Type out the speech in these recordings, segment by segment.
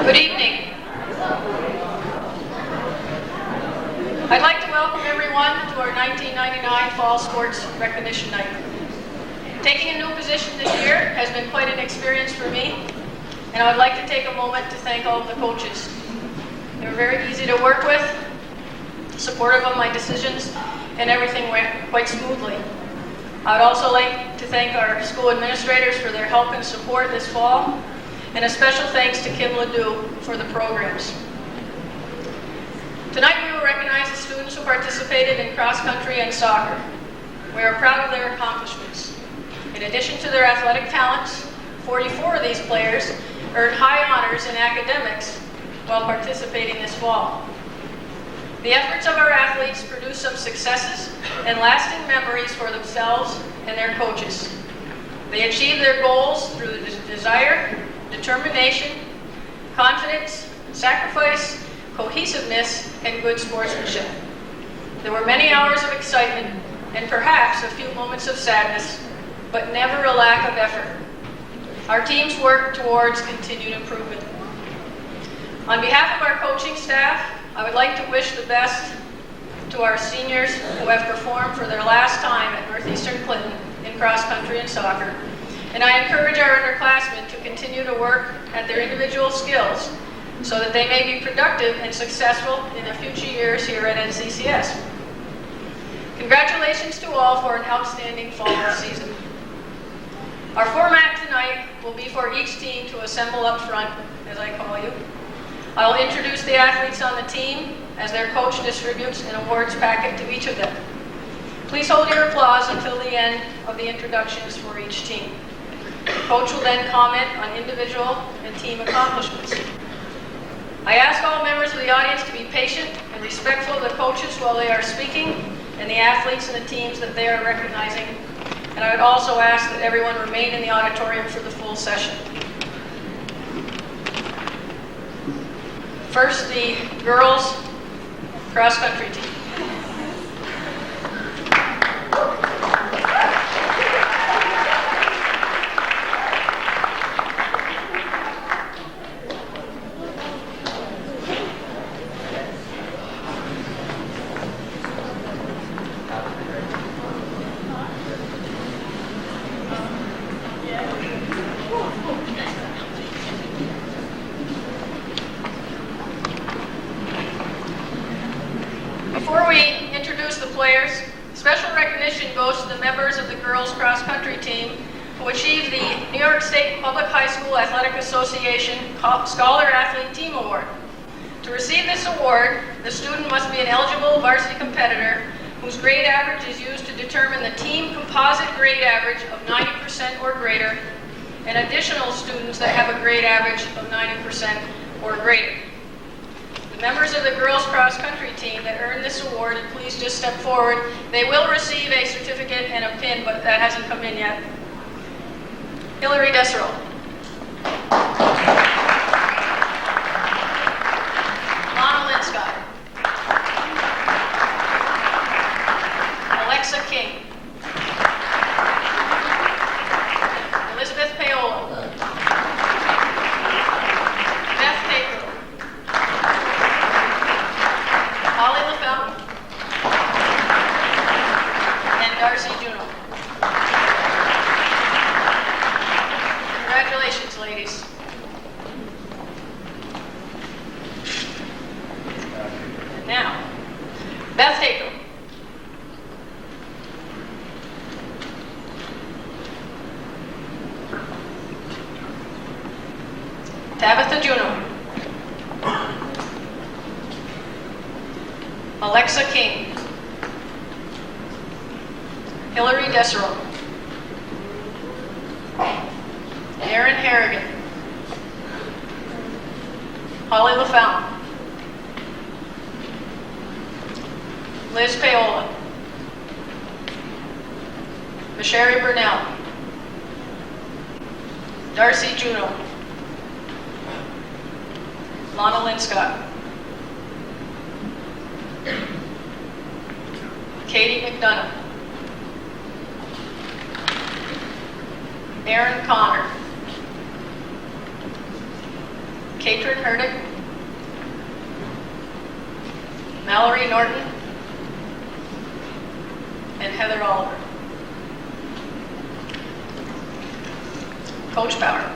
Good evening. I'd like to welcome everyone to our 1999 Fall Sports Recognition Night. Taking a new position this year has been quite an experience for me, and I would like to take a moment to thank all of the coaches. They were very easy to work with, supportive of my decisions, and everything went quite smoothly. I would also like to thank our school administrators for their help and support this fall, and a special thanks to Kim Ledoux for the programs. Tonight we will recognize the students who participated in cross-country and soccer. We are proud of their accomplishments. In addition to their athletic talents, 44 of these players earned high honors in academics while participating this fall. The efforts of our athletes produced some successes and lasting memories for themselves and their coaches. They achieved their goals through the desire, determination, confidence, sacrifice, cohesiveness, and good sportsmanship. There were many hours of excitement and perhaps a few moments of sadness, but never a lack of effort. Our teams worked towards continued improvement. On behalf of our coaching staff, I would like to wish the best to our seniors who have performed for their last time at Northeastern Clinton in cross-country and soccer. And I encourage our underclassmen to continue to work at their individual skills so that they may be productive and successful in the future years here at NCCS. Congratulations to all for an outstanding fall season. Our format tonight will be for each team to assemble up front, as I call you. I will introduce the athletes on the team as their coach distributes an awards packet to each of them. Please hold your applause until the end of the introductions for each team. The coach will then comment on individual and team accomplishments. I ask all members of the audience to be patient and respectful of the coaches while they are speaking and the athletes and the teams that they are recognizing. And I would also ask that everyone remain in the auditorium for the full session. First, the girls cross-country team. Before we introduce the players, special recognition goes to the members of the girls cross-country team who achieved the New York State Public High School Athletic Association Scholar Athlete Team Award. To receive this award, the student must be an eligible varsity competitor whose grade average is used to determine the team composite grade average of 90% or greater, and additional students that have a grade average of 90% or greater. The members of the girls cross-country team that earned this award, please just step forward. They will receive a certificate and a pin, but that hasn't come in yet. Hillary Desserl. Lana Linscott. Alexa King. Elizabeth Paola. Beth Taker. Holly LaFountain, and Darcy Juno. Congratulations, ladies. And now, Beth Taker. Tabitha Juno. Alexa King. Hillary Desserl. Erin Harrigan. Holly LaFountain. Liz Paola. Masheri Burnell. Darcy Juno. Lana Linscott. Katie McDonough. Aaron Connor. Katrin Herdick, Mallory Norton, and Heather Oliver. Coach Power.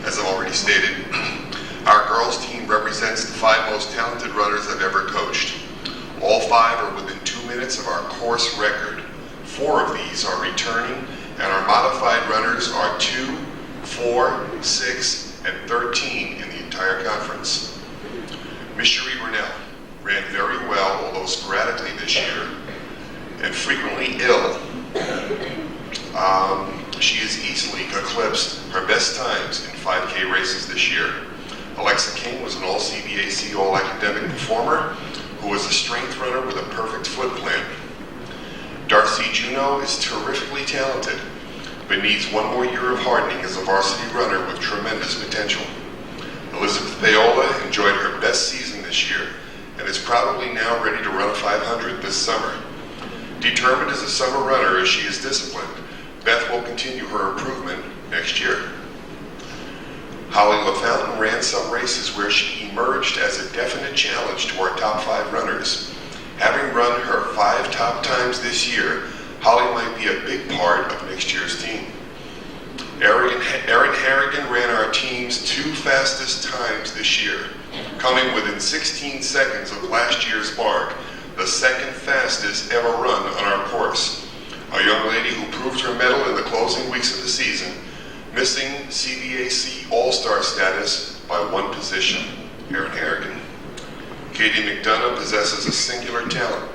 As I've already stated, our girls team represents the 5 most talented runners I've ever coached. All 5 are within 2 minutes of our course record. 4 of these are returning, and our modified runners are 2, 4, 6, and 13 in the entire conference. Miss Cherie Burnell ran very well, although sporadically this year, and frequently ill. She has easily eclipsed her best times in 5K races this year. Alexa King was an all-CBAC all-academic performer who was a strength runner with a perfect foot plan. Darcy Juneau is terrifically talented, but needs 1 more year of hardening as a varsity runner with tremendous potential. Elizabeth Paola enjoyed her best season this year and is probably now ready to run a 500 this summer. Determined as a summer runner as she is disciplined, Beth will continue her improvement next year. Holly LaFountain ran some races where she emerged as a definite challenge to our top 5 runners. Having run her 5 top times this year, Holly might be a big part of next year's team. Erin Harrigan ran our team's 2 fastest times this year, coming within 16 seconds of last year's mark, the 2nd fastest ever run on our course. A young lady who proved her mettle in the closing weeks of the season, missing CBAC All-Star status by 1 position, Erin Harrigan. Katie McDonough possesses a singular talent,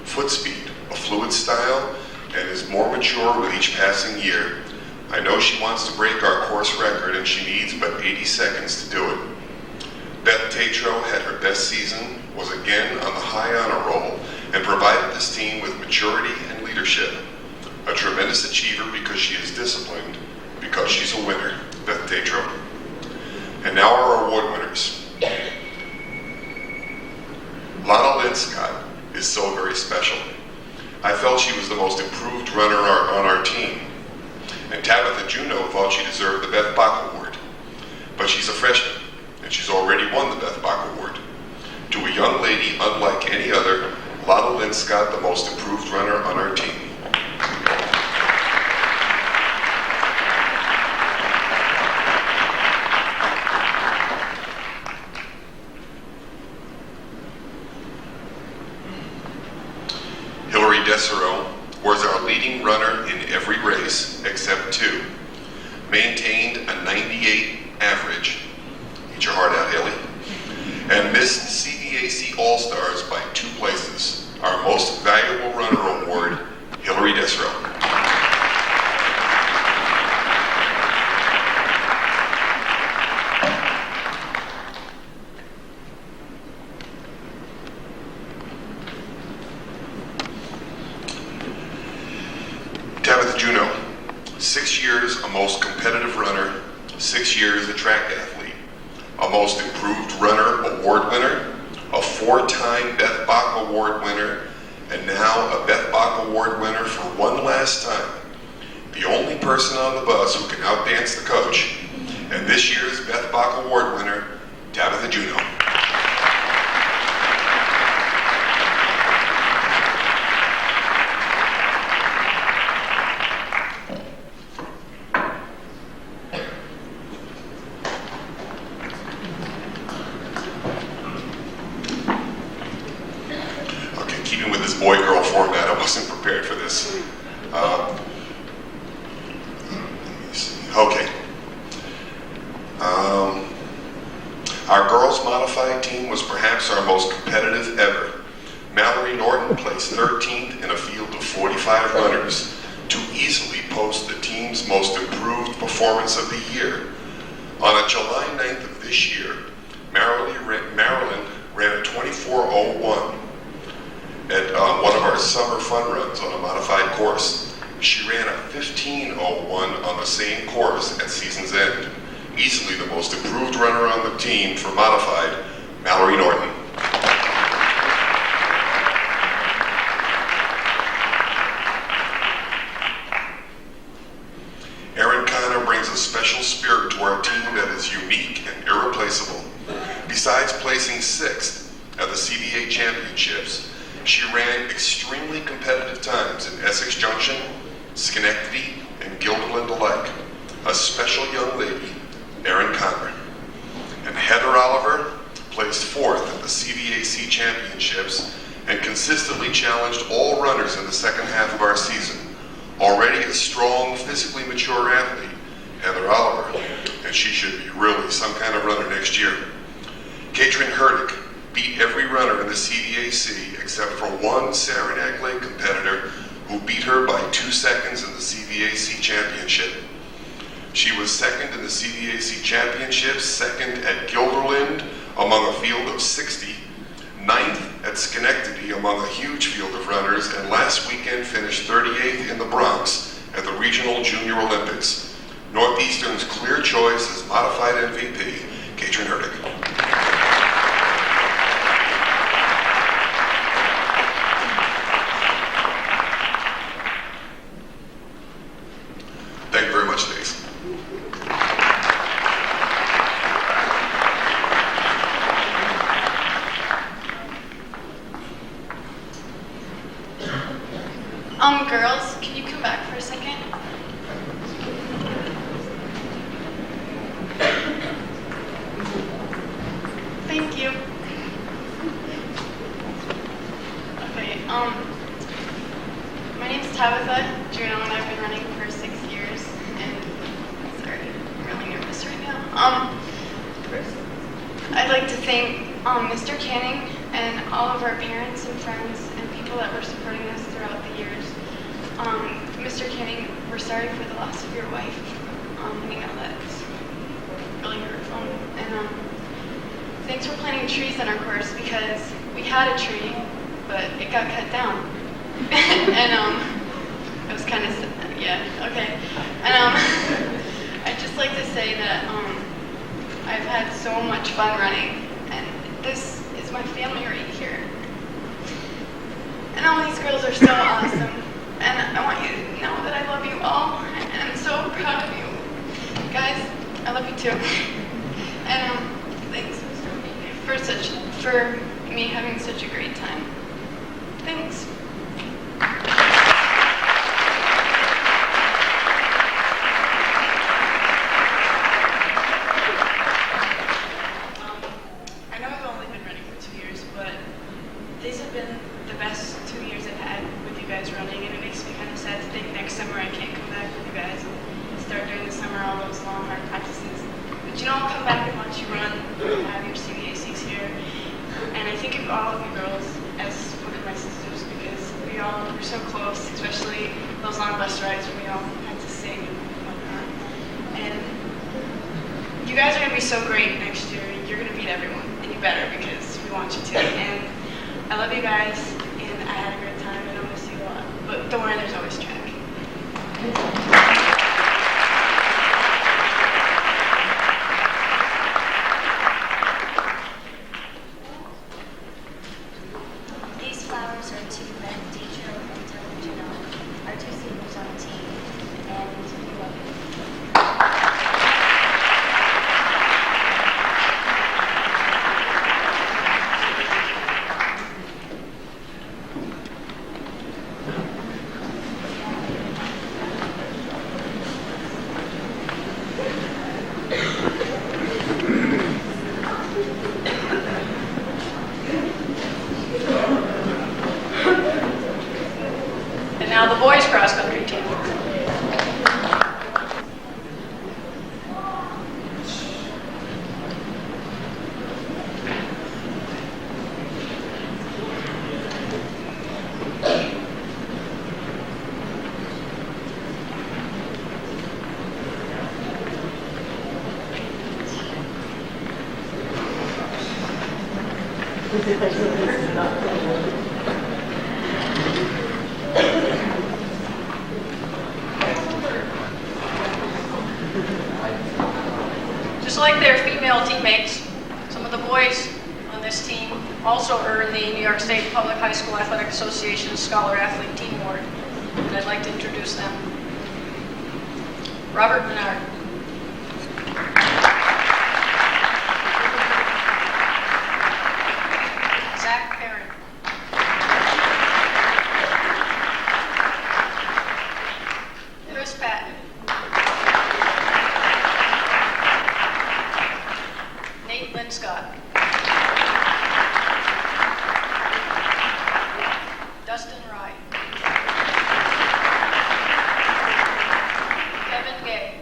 foot speed, a fluid style, and is more mature with each passing year. I know she wants to break our course record, and she needs but 80 seconds to do it. Beth Tatro had her best season, was again on the high honor roll, and provided this team with maturity and leadership. A tremendous achiever because she is disciplined, because she's a winner, Beth Tatro. And now our award winners. Lana Linscott is so very special. I felt she was the most improved runner on our team. And Tabitha Juneau thought she deserved the Beth Bach Award. But she's a freshman, and she's already won the Beth Bach Award. To a young lady unlike any other, Lana Linscott, the most improved runner on our team. Desero was our leading runner in every race except 2. Maintained a 98 average. Eat your heart out, Haley. And missed CBAC All-Stars by 2 places. Our most valuable runner award, Hillary Desero. Tabitha Juneau, 6 years a most competitive runner, 6 years a track athlete, a most improved runner award winner, a 4-time Beth Bach Award winner, and now a Beth Bach Award winner for one last time. The only person on the bus who can outdance the coach, and this year's Beth Bach Award winner, Tabitha Juneau. Boy-girl format. I wasn't prepared for this. Okay. Our girls modified team was perhaps our most competitive ever. Mallory Norton placed 13th in a field of 45 runners to easily post the team's most improved performance of the year. On a July 9th of this year, Maryland ran a 24:01 at one of our summer fun runs on a modified course. She ran a 15:01 on the same course at season's end. easily the most improved runner on the team for modified, Mallory Norton. Erin Connor brings a special spirit to our team that is unique and irreplaceable. Besides placing 6th at the CBA Championships, she ran extremely competitive times in Essex Junction, Schenectady, and Guilderland alike. A special young lady, Erin Connor. And Heather Oliver placed 4th at the CBAC Championships and consistently challenged all runners in the second half of our season. Already a strong, physically mature athlete, Heather Oliver, and she should be really some kind of runner next year. Katrin Herdick beat every runner in the CBAC except for one Saranac Lake competitor who beat her by 2 seconds in the CBAC Championship. She was 2nd in the CBAC Championships, 2nd at Guilderland among a field of 60, 9th at Schenectady among a huge field of runners, and last weekend finished 38th in the Bronx at the Regional Junior Olympics. Northeastern's clear choice as modified MVP, Katrin Herdick. Thank you very much, ladies. Girls, can you come back for a second? Thank you. Okay, my name's Tabitha Juno, and I've been running for 6 years, and sorry, I'm really nervous right now. First, I'd like to thank Mr. Canning and all of our parents and friends and people that were supporting us throughout the years. Mr. Canning, we're sorry for the loss of your wife. We know that's really hurtful. And thanks for planting trees on our course, because we had a tree, but it got cut down. And it was kind of, yeah, okay. And I'd just like to say that I've had so much fun running, and this is my family right here. And all these girls are so awesome. And I want you to know that I love you all, and I'm so proud of you. Guys, I love you too. And thanks for me having such a great time. Thanks. I know I've only been running for 2 years, but these have been the best 2 years I've had with you guys running, and it makes me kind of sad to think next summer I can't come back with you guys and start during the summer all those long, hard practices. But you know, I'll come back and watch you run and have your CBACs here. And I think of all of you girls as one of my sisters, because we're so close, especially those long bus rides when we all had to sing and whatnot. And you guys are going to be so great next year. You're going to beat everyone, and you better, because we want you to. And I love you guys, and I had a great time, and I'll miss you a lot. But don't worry, there's always track. These flowers are to Ben Deidre and Dylan Juno, our 2 seniors on the team, and we love you. And now the boys cross country team. like their female teammates, some of the boys on this team also earned the New York State Public High School Athletic Association Scholar Athlete Team Award, and I'd like to introduce them. Robert Menard. Zach Perrin. Chris Patton. Nate Linscott. Dustin Rye. Kevin Gay.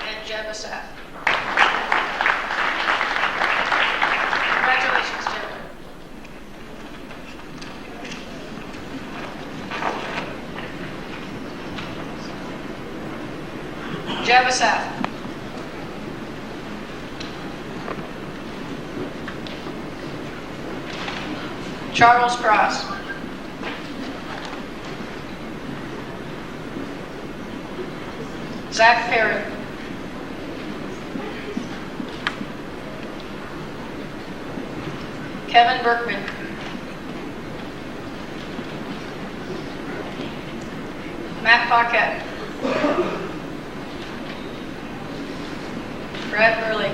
And Jeb Asaf. Congratulations, Jeb. Jeb Asaf. Charles Cross. Zach Perry. Kevin Berkman. Matt Paquette. Brad Burley.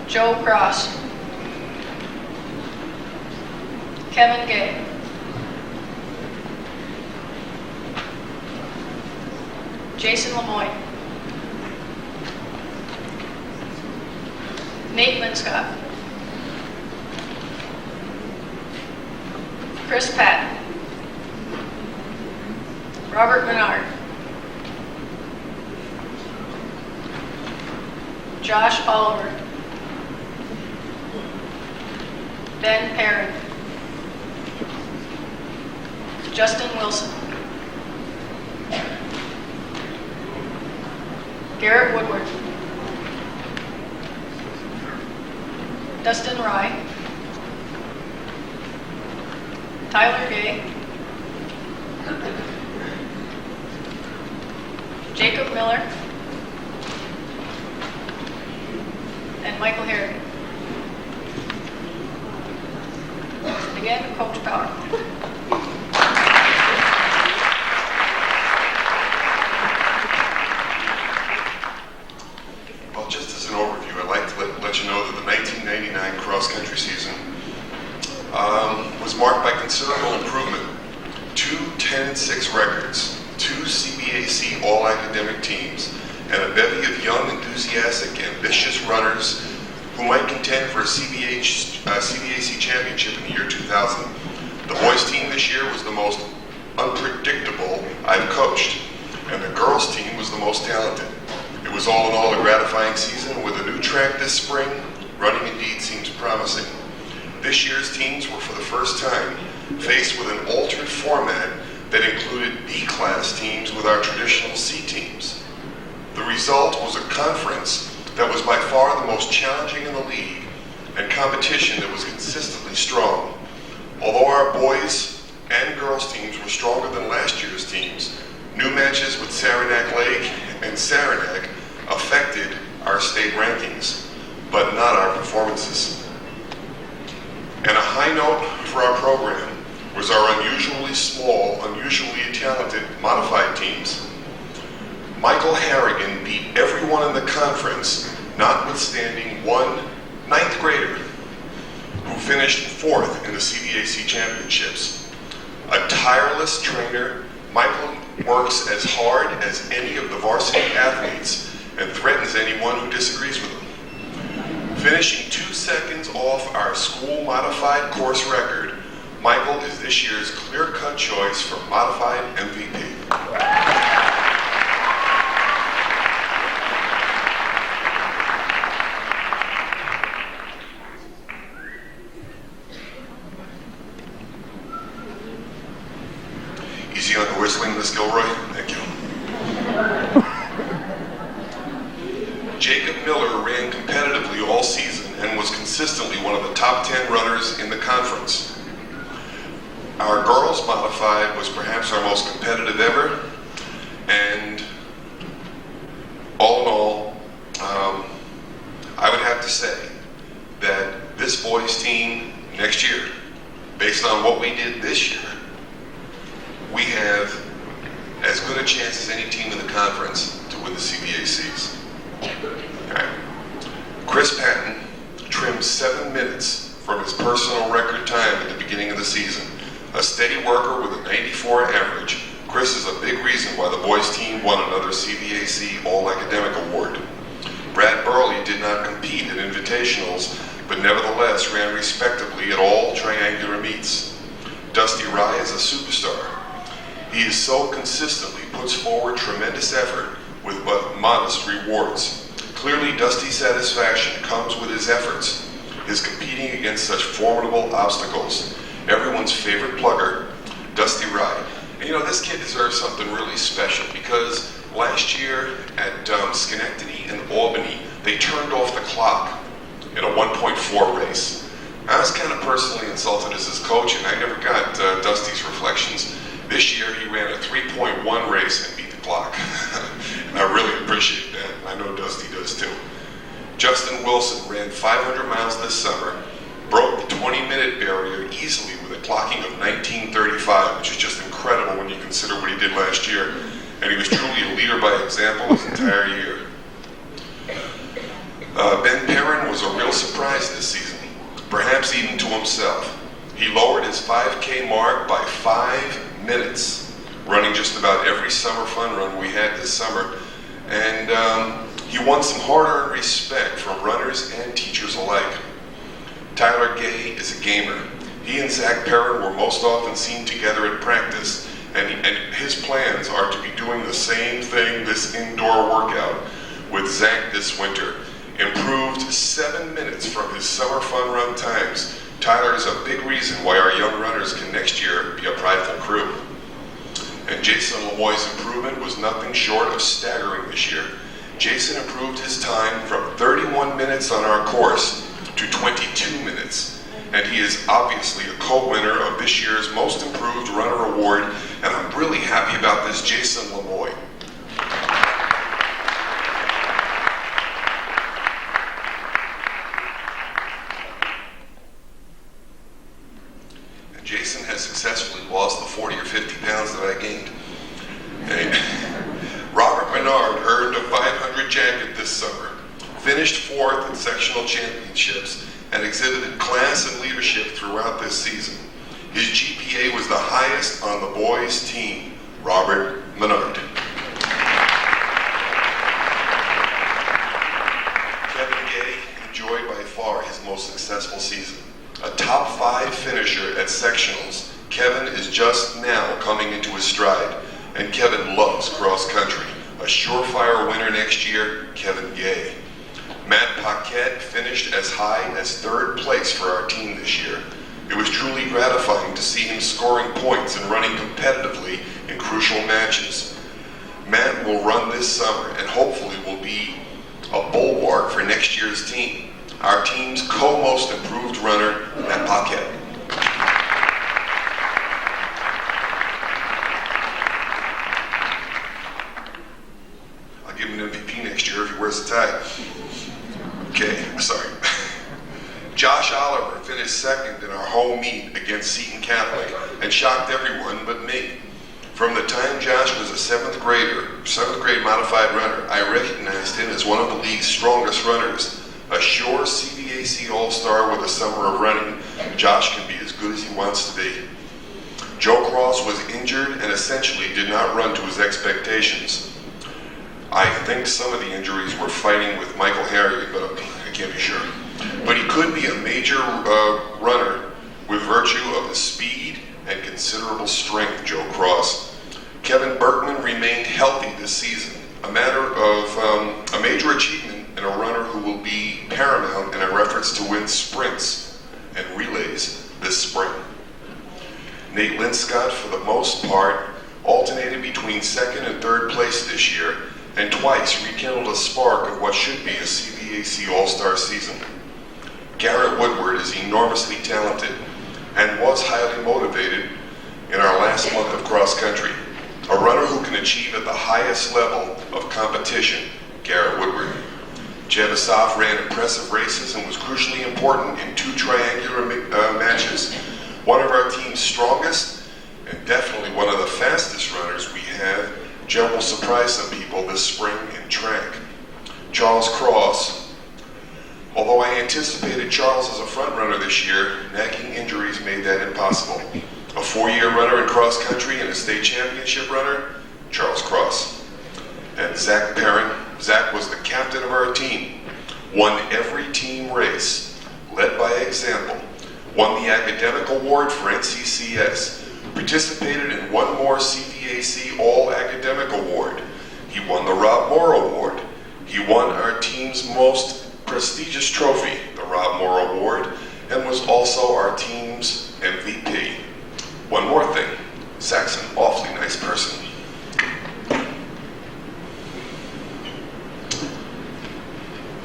Joe Cross. Kevin Gay. Jason Lemoyne. Nate Linscott. Chris Patton. Robert Menard. Josh Oliver. Ben Perrin. Justin Wilson. Garrett Woodward. Dustin Rye. Tyler Gay. Jacob Miller. And Michael Harrigan. And again, Coach Power. Well, just as an overview, I'd like to let you know that the 1999 cross-country season was marked by considerable improvement. 2 10-6 records, 2 CBAC all-academic teams, and a bevy of young, enthusiastic, ambitious runners who might contend for a CBAC championship in the year 2000. The boys team this year was the most unpredictable I've coached, and the girls team was the most talented. It was all in all a gratifying season with a new track this spring. Running indeed seems promising. This year's teams were for the first time faced with an altered format that included B-class teams with our traditional C teams. The result was a conference that was by far the most challenging in the league and competition that was consistently strong. Although our boys and girls teams were stronger than last year's teams, new matches with Saranac Lake and Saranac affected our state rankings, but not our performances. And a high note for our program was our unusually small, unusually talented modified teams. Michael Harrigan beat everyone in the conference, notwithstanding one 9th grader who finished 4th in the CBAC championships. A tireless trainer, Michael works as hard as any of the varsity athletes and threatens anyone who disagrees with him. Finishing 2 seconds off our school modified course record, Michael is this year's clear-cut choice for modified MVP. Easy on the whistling, Miss Gilroy. Thank you. Jacob Miller ran competitively all season and was consistently one of the top 10 runners in the conference. Our girls modified was perhaps our most competitive ever, and all in all, I would have to say that this boys team next year, based on what we did this year, we have as good a chance as any team in the conference to win the CBACs. Okay. Chris Patton trimmed 7 minutes from his personal record time at the beginning of the season. A steady worker with a 94 average, Chris is a big reason why the boys team won another CBAC All-Academic Award. Brad Burley did not compete in invitationals, but nevertheless ran respectably at all triangular meets. Dusty Rye is a superstar. He is so consistently puts forward tremendous effort with but modest rewards. Clearly, Dusty's satisfaction comes with his efforts, his competing against such formidable obstacles. Everyone's favorite plugger, Dusty Rye. And you know, this kid deserves something really special because last year at Schenectady and Albany, they turned off the clock in a 1.4 race. I was kind of personally insulted as his coach, and I never got Dusty's reflections. This year, he ran a 3.1 race and beat the clock. And I really appreciate that. I know Dusty does too. Justin Wilson ran 500 miles this summer, broke the 20-minute barrier easily with a clocking of 19:35, which is just incredible when you consider what he did last year. And he was truly a leader by example his entire year. Ben Perrin was a real surprise this season, perhaps even to himself. He lowered his 5K mark by 5 minutes, running just about every summer fun run we had this summer. And he won some hard-earned respect from runners and teachers alike. Tyler Gay is a gamer. He and Zach Perrin were most often seen together at practice, and his plans are to be doing the same thing this indoor workout with Zach this winter. Improved 7 minutes from his summer fun run times. Tyler is a big reason why our young runners can next year be a prideful crew. And Jason Lemoy's improvement was nothing short of staggering this year. Jason improved his time from 31 minutes on our course to 22 minutes. And he is obviously a co-winner of this year's Most Improved Runner Award, and I'm really happy about this, Jason Lemoy. And Jason has successfully lost the 40 or 50 pounds that I gained. And Robert Menard earned a 500 jacket this summer, finished 4th in sectional championships, and exhibited class and leadership throughout this season. His GPA was the highest on the boys' team, Robert Menard. Kevin Gay enjoyed by far his most successful season. A top 5 finisher at sectionals, Kevin is just now coming into his stride, and Kevin loves cross country. A surefire winner next year, Kevin Gay. Matt Paquette finished as high as 3rd place for our team this year. It was truly gratifying to see him scoring points and running competitively in crucial matches. Matt will run this summer and hopefully will be a bulwark for next year's team. Our team's co-most improved runner, Matt Paquette. I'll give him an MVP next year if he wears a tie. Okay, sorry. Josh Oliver finished 2nd in our home meet against Seton Catholic and shocked everyone but me. From the time Josh was a 7th grade modified runner, I recognized him as one of the league's strongest runners. A sure CBAC All-Star with a summer of running. Josh can be as good as he wants to be. Joe Cross was injured and essentially did not run to his expectations. I think some of the injuries were fighting with Michael Harriet, but I can't be sure. But he could be a major runner with virtue of his speed and considerable strength, Joe Cross. Kevin Berkman remained healthy this season, a major achievement in a runner who will be paramount in our efforts to win sprints and relays this spring. Nate Linscott, for the most part, alternated between 2nd and 3rd place this year, and twice rekindled a spark of what should be a CBAC All-Star season. Garrett Woodward is enormously talented and was highly motivated in our last month of cross country. A runner who can achieve at the highest level of competition, Garrett Woodward. Jeb Asaf ran impressive races and was crucially important in 2 triangular matches. One of our team's strongest and definitely one of the fastest runners we have. Jeb will surprise some people this spring in track. Charles Cross. Although I anticipated Charles as a front runner this year, nagging injuries made that impossible. A 4-year runner in cross country and a state championship runner, Charles Cross. And Zach Perrin. Zach was the captain of our team, won every team race, led by example, won the academic award for NCCS, participated in 1 more CVAC All-Academic Award. He won the Rob Moore Award. He won our team's most prestigious trophy, the Rob Moore Award, and was also our team's MVP. One more thing, Zach's an awfully nice person.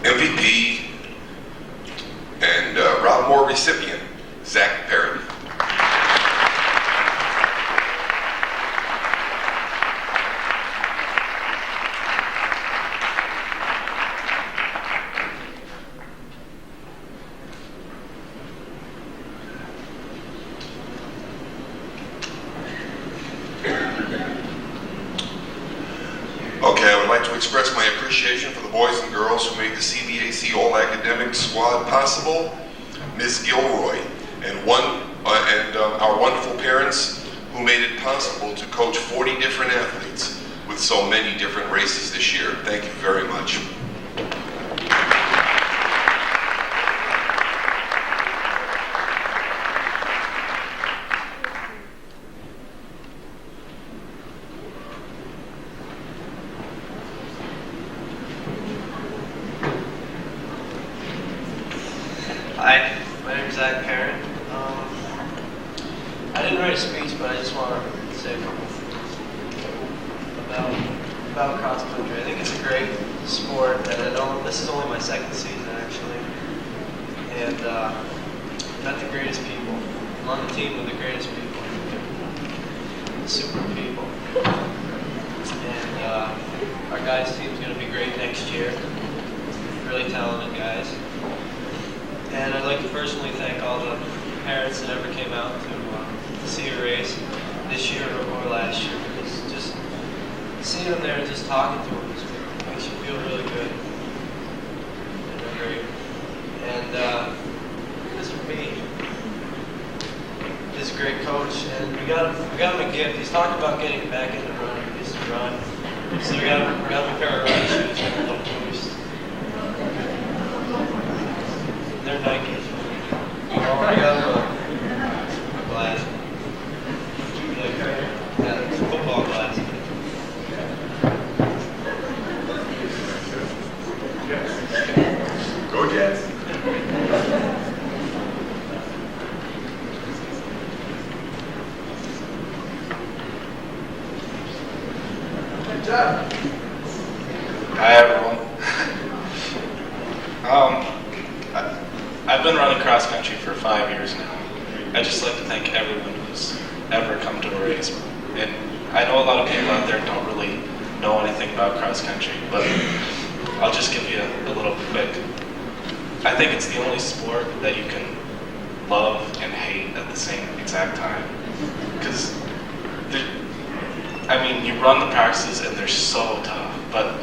MVP and Rob Moore recipient, Zach Perrin. Okay, I would like to express my appreciation for the boys and girls who made the CVAC All-Academic Squad possible, Ms. Gilroy, and our wonderful parents who made it possible to coach 40 different athletes with so many different races this year. Thank you very much. Hi, my name is Zach Perrin. I didn't write a speech, but I just want to say a couple things about cross country. I think it's a great sport, and this is only my 2nd season actually, and met the greatest people. I'm on the team with the greatest people, super people, and our guys' team is going to be great next year. Really talented guys. And I'd like to personally thank all the parents that ever came out to see a race this year or last year, because just seeing them there and just talking to them just makes you feel really good. And they're great. And Mr. B is a great coach, and we got him a gift. He's talking about getting back into running. He used to run, so we got him a pair of running shoes and a little boost. They're Nike. Oh, I got a glass. Yeah, it's a football glass. Go Jets. Good job. Hi everyone. I've been running cross country for 5 years now. I'd just like to thank everyone who's ever come to a race. And I know a lot of people out there don't really know anything about cross country, but I'll just give you a little quick. I think it's the only sport that you can love and hate at the same exact time. Because, you run the practices and they're so tough, but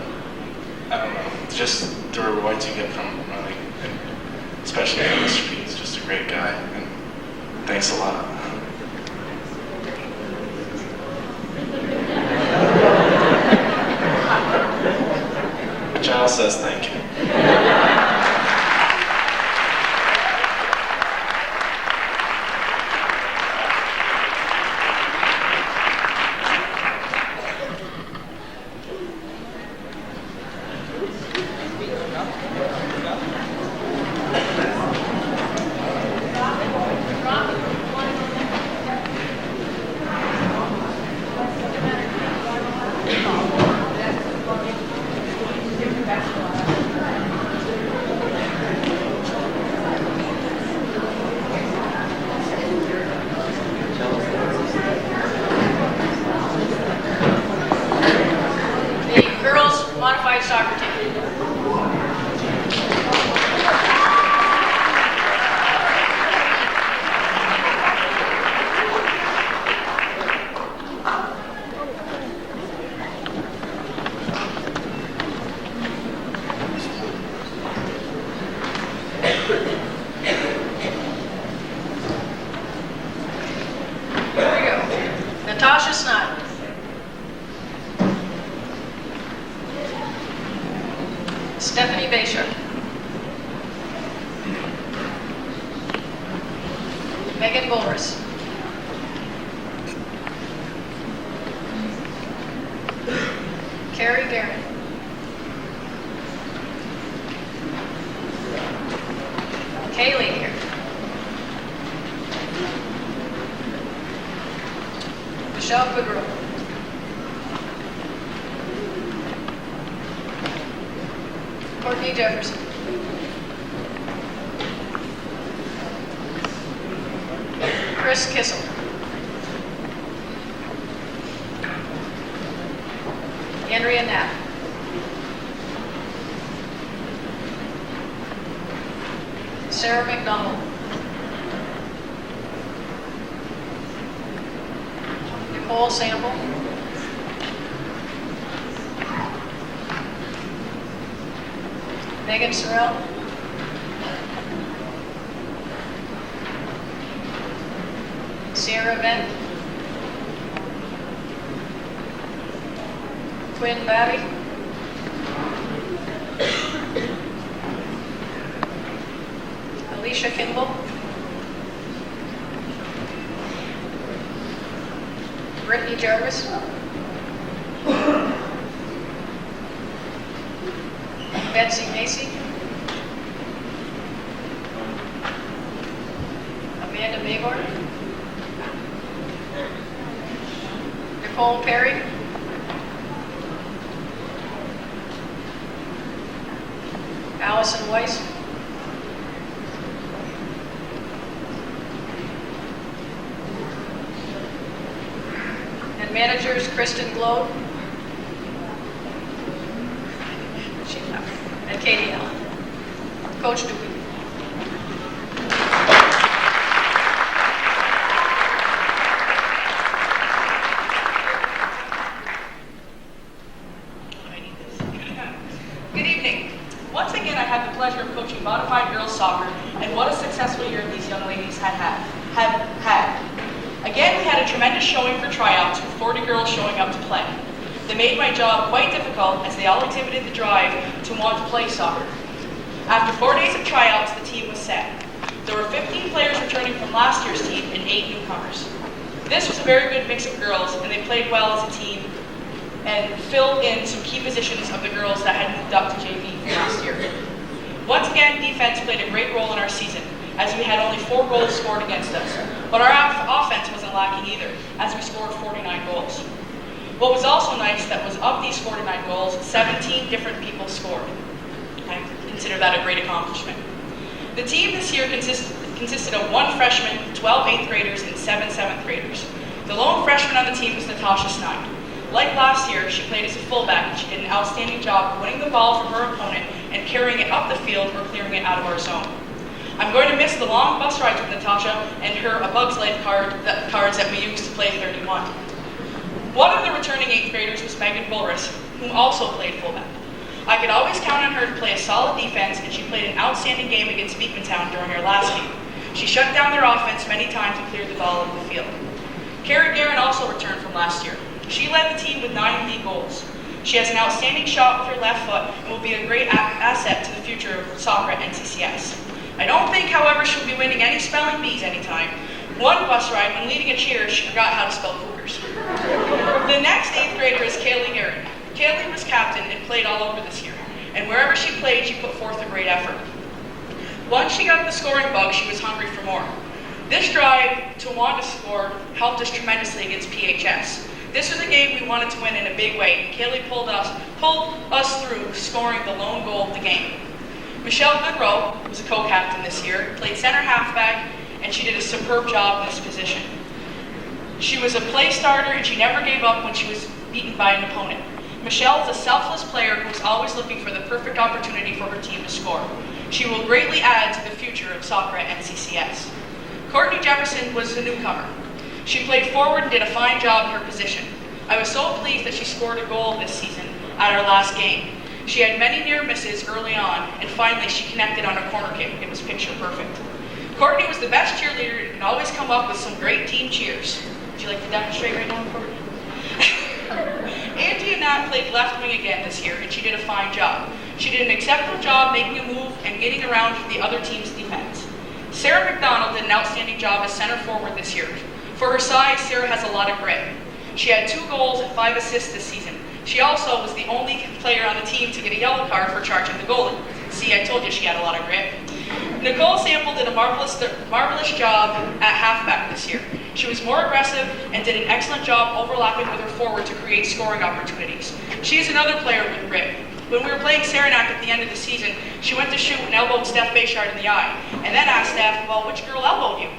I don't know, just the rewards you get from running. Especially Mr. P, he's just a great guy, and thanks a lot. Giles says thank you. modified soccer team. Here we go. Natasha Snyder. Stephanie Bayshire. Megan Boris. Carrie Guerin. Kaylee here. Michelle Goodrow. Courtney Jefferson. Chris Kissel. Andrea Knapp. Sarah McDonald. Nicole Sample. Megan Sorrell. Sierra Bent. Quinn Babby. Alicia Kimball. Brittany Jarvis. Betsy Macy. Amanda Magor. Nicole Perry. Allison Weiss. And managers Kristen Globe. She left. And Katie Allen. Coach Dewey. Good evening. Once again, I had the pleasure of coaching modified girls soccer, and what a successful year these young ladies have had. Again, we had a tremendous showing for tryouts with 40 girls showing up to play. They made my job quite difficult as they all exhibited the drive to want to play soccer. After 4 days of tryouts, the team was set. There were 15 players returning from last year's team and 8 newcomers. This was a very good mix of girls, and they played well as a team and filled in some key positions of the girls that had moved up to JV from last year. Once again, defense played a great role in our season, as we had only 4 goals scored against us. But our offense wasn't lacking either, as we scored 49 goals. What was also nice that was of these 49 goals, 17 different people scored. I consider that a great accomplishment. The team this year consisted of 1 freshman, 12 8th graders, and 7 7th graders. The lone freshman on the team was Natasha Snyder. Like last year, she played as a fullback and she did an outstanding job winning the ball from her opponent and carrying it up the field or clearing it out of our zone. I'm going to miss the long bus rides with Natasha and her A Bug's Life cards that we used to play 31. One of the returning 8th graders was Megan Boris, who also played fullback. I could always count on her to play a solid defense, and she played an outstanding game against Beekmantown during her last game. She shut down their offense many times and cleared the ball over the field. Carrie Guerin also returned from last year. She led the team with 9 league goals. She has an outstanding shot with her left foot and will be a great asset to the future of soccer at NCCS. I don't think, however, she'll be winning any spelling bees anytime. One bus ride, when leading a cheer, she forgot how to spell cougars. The next 8th grader is Kaylee Guerin. Kaylee was captain and played all over this year, and wherever she played, she put forth a great effort. Once she got the scoring bug, she was hungry for more. This drive to want to score helped us tremendously against PHS. This was a game we wanted to win in a big way, and Kaylee pulled us through, scoring the lone goal of the game. Michelle Goodrow was a co-captain this year, played center halfback, and she did a superb job in this position. She was a play starter, and she never gave up when she was beaten by an opponent. Michelle is a selfless player who is always looking for the perfect opportunity for her team to score. She will greatly add to the future of soccer at NCCS. Courtney Jefferson was a newcomer. She played forward and did a fine job in her position. I was so pleased that she scored a goal this season at our last game. She had many near misses early on, and finally she connected on a corner kick. It was picture perfect. Courtney was the best cheerleader and always come up with some great team cheers. Would you like to demonstrate right now, Courtney? Angie and Nat played left wing again this year, and she did a fine job. She did an acceptable job making a move and getting around the other team's defense. Sarah McDonald did an outstanding job as center forward this year. For her size, Sarah has a lot of grit. She had 2 goals and 5 assists this season. She also was the only player on the team to get a yellow card for charging the goalie. See, I told you she had a lot of grit. Nicole Sample did a marvelous job at halfback this year. She was more aggressive and did an excellent job overlapping with her forward to create scoring opportunities. She is another player with grit. When we were playing Saranac at the end of the season, she went to shoot and elbowed Steph Bayshard in the eye, and then asked Steph, well, which girl elbowed you?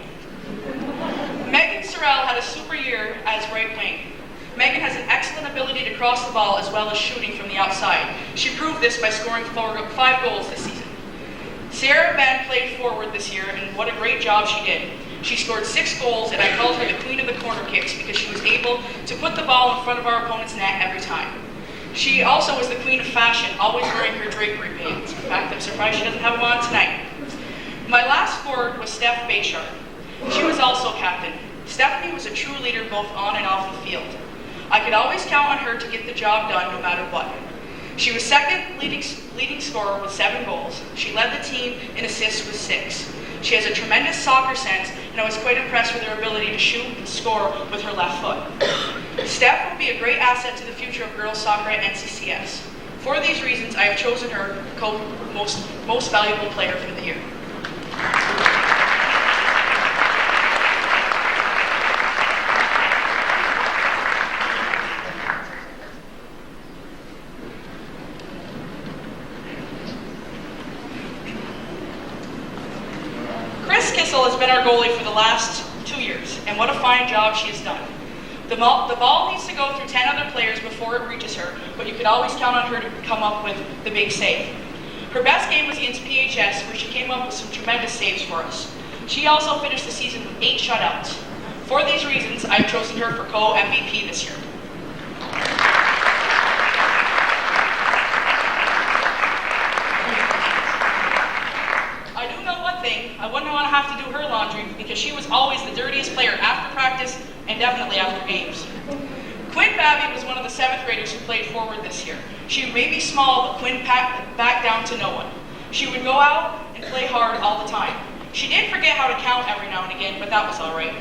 Megan Sorrell had a super year as right wing. Megan has an excellent ability to cross the ball as well as shooting from the outside. She proved this by scoring 5 goals this season. Sarah Ben played forward this year, and what a great job she did. She scored 6 goals, and I called her the queen of the corner kicks because she was able to put the ball in front of our opponent's net every time. She also was the queen of fashion, always wearing her drapery pants. In fact, I'm surprised she doesn't have them on tonight. My last forward was Steph Bayshard. She was also captain. Stephanie was a true leader both on and off the field. I could always count on her to get the job done no matter what. She was second leading scorer with 7 goals. She led the team in assists with 6. She has a tremendous soccer sense, and I was quite impressed with her ability to shoot and score with her left foot. Steph will be a great asset to the future of girls soccer at NCCS. For these reasons, I have chosen her most valuable player for the year. Has been our goalie for the last 2 years, and what a fine job she has done. The ball needs to go through 10 other players before it reaches her, but you can always count on her to come up with the big save. Her best game was against PHS, where she came up with some tremendous saves for us. She also finished the season with 8 shutouts. For these reasons, I have chosen her for co-MVP this year. I wouldn't want to have to do her laundry because she was always the dirtiest player after practice and definitely after games. Quinn Babby was one of the 7th graders who played forward this year. She may be small, but Quinn backed down to no one. She would go out and play hard all the time. She did forget how to count every now and again, but that was all right.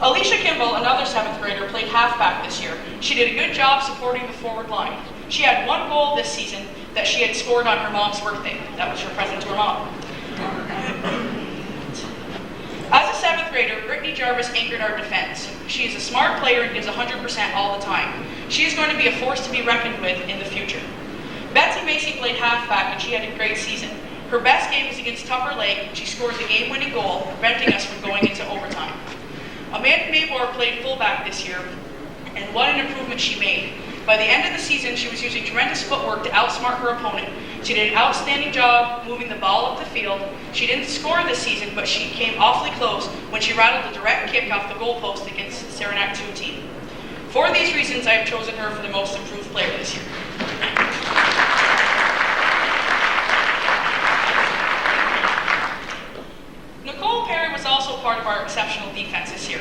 Alicia Kimball, another 7th grader, played halfback this year. She did a good job supporting the forward line. She had 1 goal this season that she had scored on her mom's birthday. That was her present to her mom. As a 7th grader, Brittany Jarvis anchored our defense. She is a smart player and gives 100% all the time. She is going to be a force to be reckoned with in the future. Betsy Macy played halfback and she had a great season. Her best game was against Tupper Lake. She scored the game-winning goal, preventing us from going into overtime. Amanda Maybor played fullback this year, and what an improvement she made. By the end of the season, she was using tremendous footwork to outsmart her opponent. She did an outstanding job moving the ball up the field. She didn't score this season, but she came awfully close when she rattled a direct kick off the goalpost against the Saranac 2 team. For these reasons, I have chosen her for the most improved player this year. Nicole Perry was also part of our exceptional defense this year.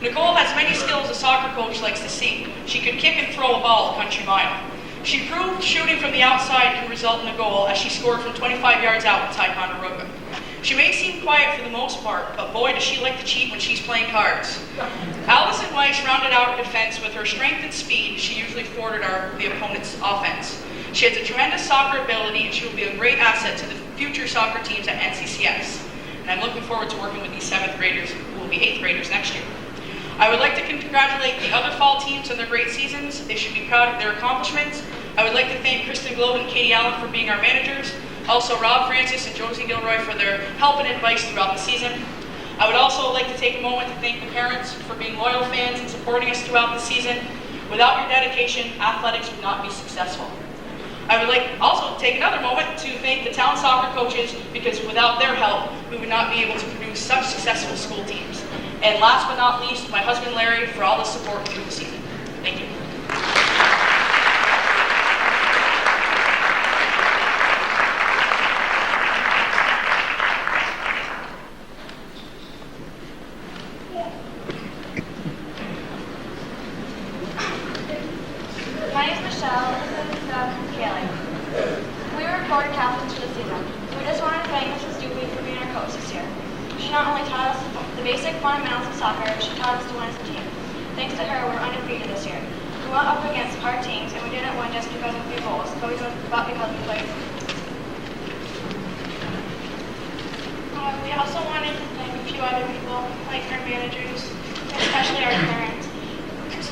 Nicole has many skills a soccer coach likes to see. She can kick and throw a ball a country mile. She proved shooting from the outside can result in a goal as she scored from 25 yards out with Ticonderoga. She may seem quiet for the most part, but boy does she like to cheat when she's playing cards. Allison Weiss rounded out her defense with her strength and speed. She usually thwarted the opponent's offense. She has a tremendous soccer ability and she will be a great asset to the future soccer teams at NCCS. And I'm looking forward to working with these 7th graders who will be 8th graders next year. I would like to congratulate the other fall teams on their great seasons. They should be proud of their accomplishments. I would like to thank Kristen Globe and Katie Allen for being our managers. Also Rob Francis and Josie Gilroy for their help and advice throughout the season. I would also like to take a moment to thank the parents for being loyal fans and supporting us throughout the season. Without your dedication, athletics would not be successful. I would like also take another moment to thank the town soccer coaches, because without their help, we would not be able to produce such successful school teams. And last but not least, my husband Larry for all the support through the season. Thank you. My name is Michelle, and this is Kaylee. We were board captains for the season. We just wanted to thank Mrs. Doobie for being our coach this year. She not only taught us the basic fundamentals of soccer, she taught us to win as a team. Thanks to her, we're undefeated this year. We went up against hard teams, and we didn't win just because of a few goals, but because we played. We also wanted to thank a few other people, like our managers, especially our parents.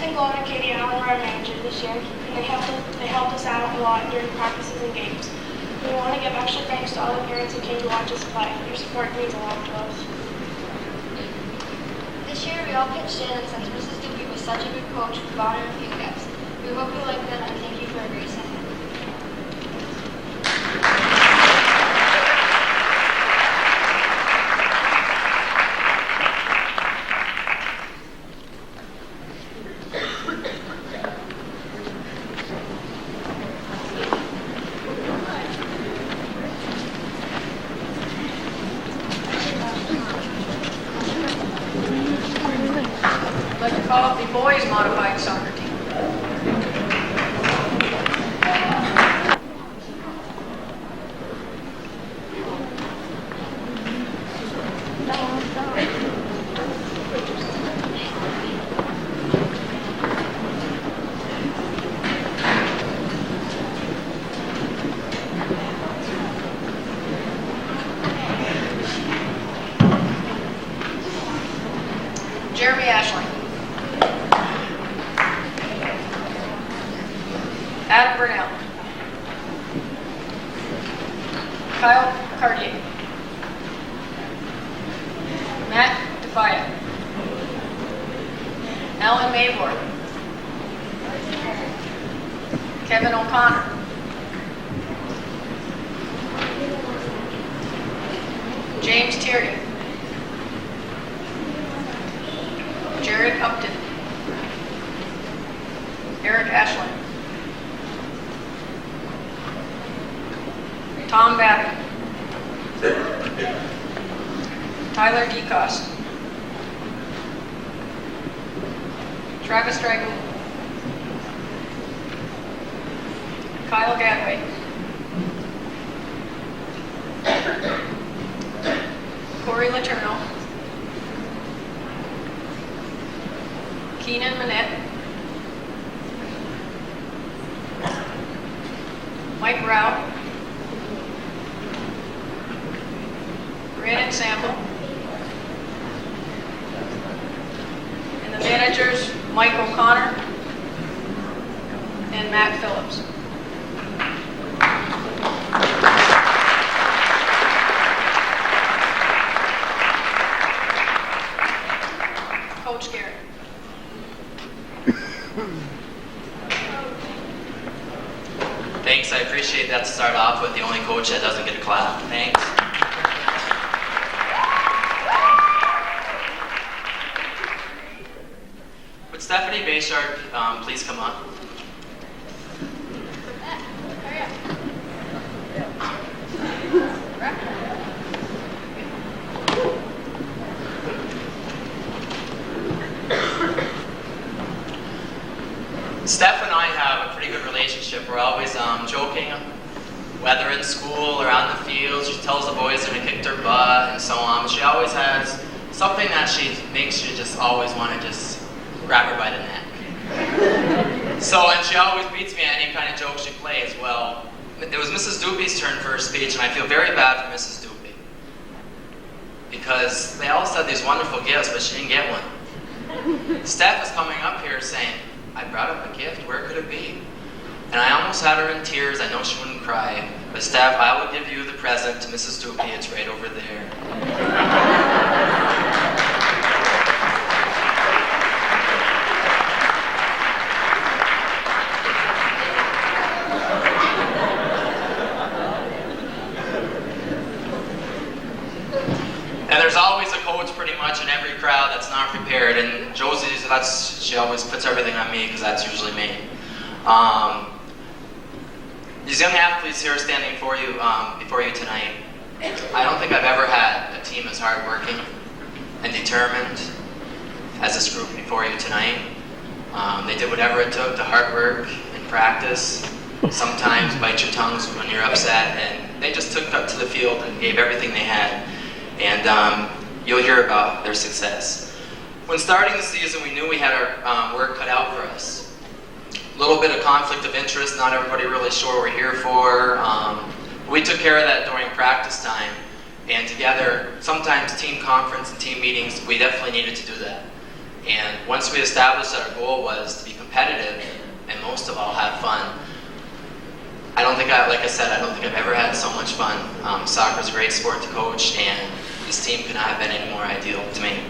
Glow and Katie Allen were our managers this year, and they helped us out a lot during practices and games. We want to give extra thanks to all the parents who came to watch us play. Your support means a lot to us. This year we all pitched in, and since Mrs. Doobie was such a good coach, we bought her a few gifts. We hope you like them, and thank you for embracing it. I'd like to call up the boys modified soccer team. Jeremy Ashling. Adam Burnell. Kyle Cartier. Matt Defia. Alan Mavor. Kevin O'Connor. James Tierney. Jared Upton. Eric Ashland. Tom Babbitt. Tyler DeCoste. Travis Drago. Kyle Gadway. Corey Letourneau. Keenan Manette. Mike Rao. Brandon Sample. And the managers, Mike O'Connor and Matt Phillips. Coach Gary. Thanks, I appreciate that to start off with, the only coach that doesn't get a clap. Thanks. Would Stephanie Bayshard please come on? Steph and I have a pretty good relationship. We're always joking, whether in school or on the field. She tells the boys they're gonna kick their butt and so on. But she always has something that she makes you just always want to just grab her by the neck. So, and she always beats me at any kind of joke she plays. Well, it was Mrs. Doobie's turn for her speech, and I feel very bad for Mrs. Doobie. Because they all said these wonderful gifts, but she didn't get one. Steph is coming up here saying, I brought up a gift, where could it be? And I almost had her in tears. I know she wouldn't cry. But Steph, I will give you the present to Mrs. Doobie. It's right over there. prepared, and Josie, she always puts everything on me because that's usually me. These young athletes here standing before you tonight, I don't think I've ever had a team as hardworking and determined as this group before you tonight. They did whatever it took to hard work and practice, sometimes bite your tongues when you're upset, and they just took up to the field and gave everything they had. And you'll hear about their success. When starting the season, we knew we had our work cut out for us. A little bit of conflict of interest, not everybody really sure what we're here for. We took care of that during practice time, and together, sometimes team conference and team meetings, we definitely needed to do that. And once we established that our goal was to be competitive and most of all have fun, like I said, I don't think I've ever had so much fun. Soccer's a great sport to coach, and this team could not have been any more ideal to me.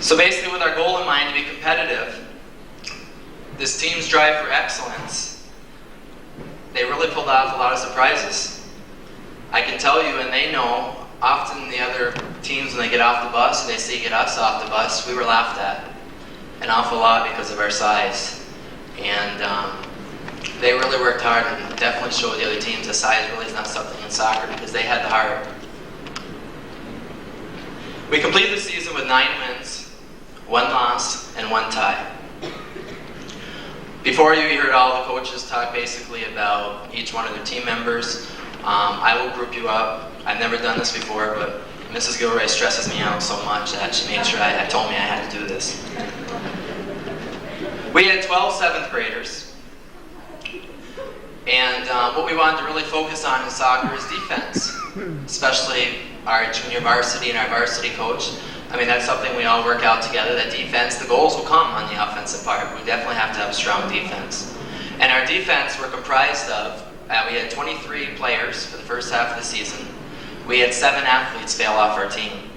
So basically, with our goal in mind to be competitive, this team's drive for excellence, they really pulled off a lot of surprises. I can tell you, and they know, often the other teams, when they get off the bus and they see get us off the bus, we were laughed at an awful lot because of our size. And they really worked hard and definitely showed the other teams that size really is not something in soccer because they had the heart. We completed the season with 9 wins, 1 loss, and 1 tie. Before you heard all the coaches talk basically about each one of their team members. I will group you up. I've never done this before, but Mrs. Gilroy stresses me out so much that she made sure I told me I had to do this. We had 12 7th graders, and what we wanted to really focus on in soccer is defense, especially our junior varsity and our varsity coach. I mean, that's something we all work out together, that defense, the goals will come on the offensive part. We definitely have to have a strong defense. And our defense were comprised of, we had 23 players for the first half of the season. We had 7 athletes fail off our team,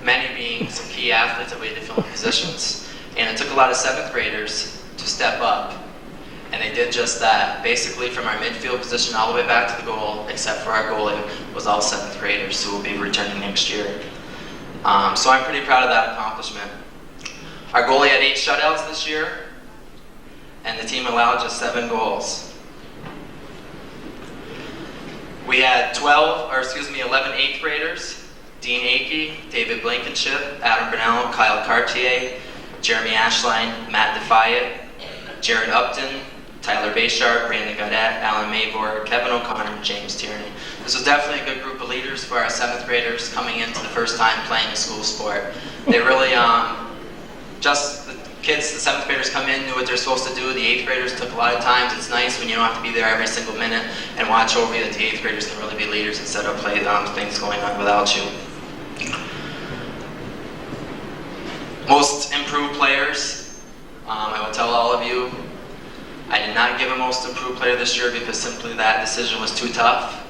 many being some key athletes that we had to fill in positions. And it took a lot of 7th graders to step up. And they did just that. Basically, from our midfield position all the way back to the goal, except for our goalie, was all 7th graders who will be returning next year. So I'm pretty proud of that accomplishment. Our goalie had 8 shutouts this year, and the team allowed just 7 goals. We had 11 8th graders: Dean Akey, David Blankenship, Adam Brunel, Kyle Cartier, Jeremy Ashline, Matt Defiant, Jared Upton, Tyler Bayshard, Brandon Gaudette, Alan Mavor, Kevin O'Connor, and James Tierney. This was definitely a good group of leaders for our 7th graders coming into the first time playing a school sport. They really, just the kids, the 7th graders come in, knew what they're supposed to do. The 8th graders took a lot of times. It's nice when you don't have to be there every single minute and watch over you that the 8th graders can really be leaders instead of play things going on without you. Most improved players, I will tell all of you, I did not give a most improved player this year because simply that decision was too tough.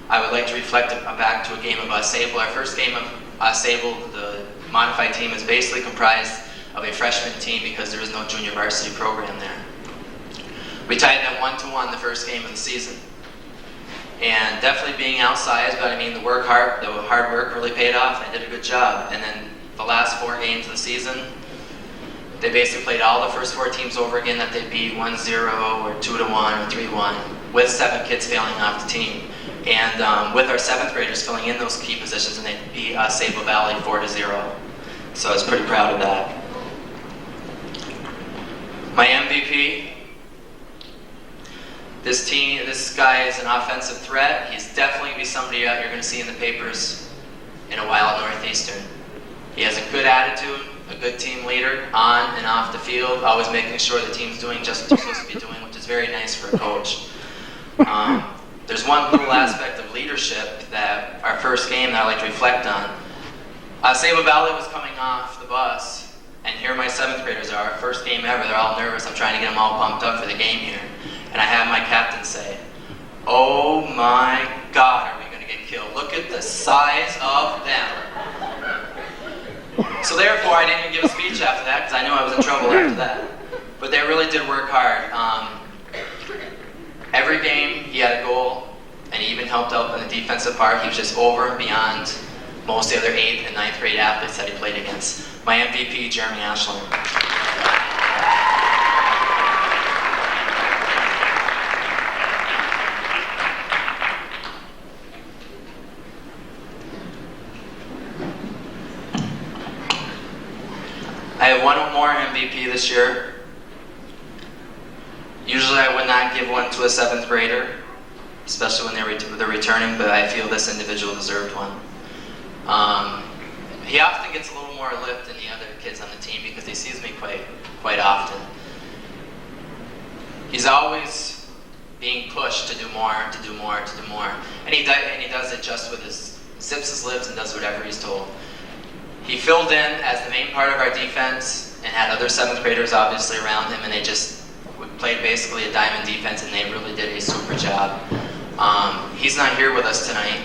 I would like to reflect back to a game of Sable. Our first game of Sable, the modified team, is basically comprised of a freshman team because there is no junior varsity program there. We tied them 1-1 the first game of the season. And definitely being outsized, but I mean the hard work really paid off. I did a good job. And then the last 4 games of the season, they basically played all the first 4 teams over again that they beat 1-0 or 2-1 or 3-1 with 7 kids failing off the team. And with our 7th graders filling in those key positions, and they beat Sable Valley 4-0. So I was pretty proud of that. My MVP, this guy is an offensive threat. He's definitely going to be somebody you're going to see in the papers in a while at Northeastern. He has a good attitude, a good team leader, on and off the field, always making sure the team's doing just what they're supposed to be doing, which is very nice for a coach. There's one little aspect of leadership that our first game that I like to reflect on. Sable Valley was coming off the bus, and here my 7th graders are, first game ever, they're all nervous, I'm trying to get them all pumped up for the game here. And I have my captain say, "Oh my God, are we going to get killed? Look at the size of them." So therefore, I didn't even give a speech after that because I knew I was in trouble after that. But they really did work hard. Every game, he had a goal, and he even helped out in the defensive part. He was just over and beyond most of the other 8th and 9th grade athletes that he played against. My MVP, Jeremy Ashland. I have one more MVP this year. Usually I would not give one to a 7th grader, especially when they're returning, but I feel this individual deserved one. He often gets a little more lift than the other kids on the team because he sees me quite often. He's always being pushed to do more, and he does it just with zips his lips and does whatever he's told. He filled in as the main part of our defense and had other 7th graders obviously around him, and they just played basically a diamond defense, and they really did a super job. He's not here with us tonight,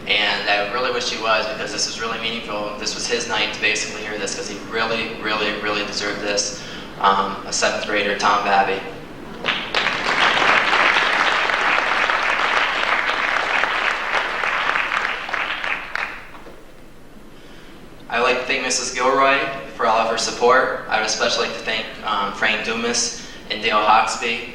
and I really wish he was because this was really meaningful. This was his night to basically hear this because he really, really, really deserved this. A 7th grader, Tom Babby. I'd like to thank Mrs. Gilroy for all of her support. I would especially like to thank Frank Dumas and Dale Hawksby.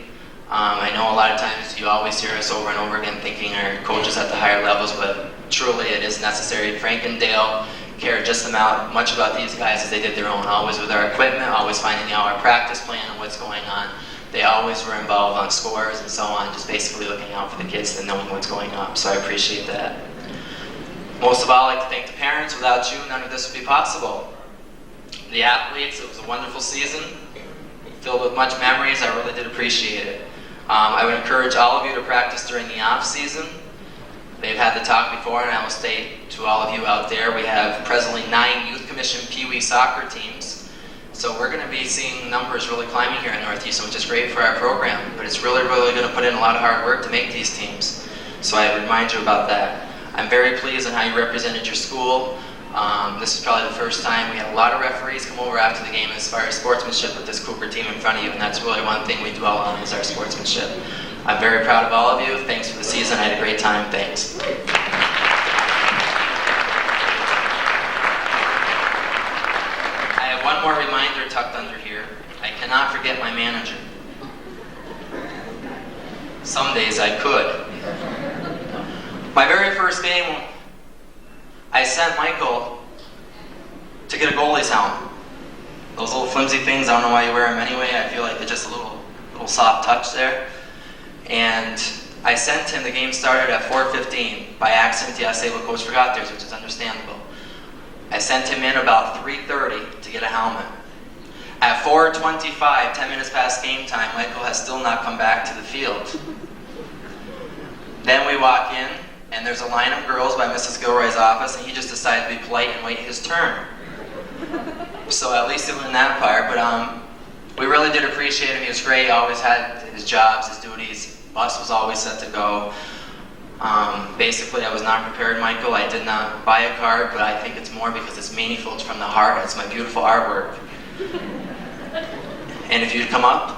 I know a lot of times you always hear us over and over again thanking our coaches at the higher levels, but truly it is necessary. Frank and Dale care just as much about these guys as they did their own, always with our equipment, always finding out our practice plan and what's going on. They always were involved on scores and so on, just basically looking out for the kids and knowing what's going on, so I appreciate that. Most of all, I'd like to thank the parents. Without you, none of this would be possible. The athletes, it was a wonderful season, filled with much memories. I really did appreciate it. I would encourage all of you to practice during the off season. They've had the talk before, and I will state to all of you out there, we have presently 9 Youth Commission Pee Wee soccer teams. So we're going to be seeing numbers really climbing here in Northeastern, which is great for our program, but it's really, really going to put in a lot of hard work to make these teams. So I remind you about that. I'm very pleased on how you represented your school. This is probably the first time we had a lot of referees come over after the game as far as sportsmanship with this Cougar team in front of you, and that's really one thing we dwell on is our sportsmanship. I'm very proud of all of you. Thanks for the season. I had a great time. Thanks. I have one more reminder tucked under here. I cannot forget my manager. Some days I could. My very first game, I sent Michael to get a goalie's helmet. Those little flimsy things, I don't know why you wear them anyway. I feel like they're just a little soft touch there. And I sent him, the game started at 4:15. By accident, the SABLE coach forgot theirs, which is understandable. I sent him in about 3:30 to get a helmet. At 4:25, 10 minutes past game time, Michael has still not come back to the field. Then we walk in, and there's a line of girls by Mrs. Gilroy's office, and he just decided to be polite and wait his turn. So at least he learned that part, but we really did appreciate him. He was great, he always had his jobs, his duties. Bus was always set to go. Basically, I was not prepared, Michael. I did not buy a card, but I think it's more because it's meaningful. It's from the heart, and it's my beautiful artwork. And if you'd come up.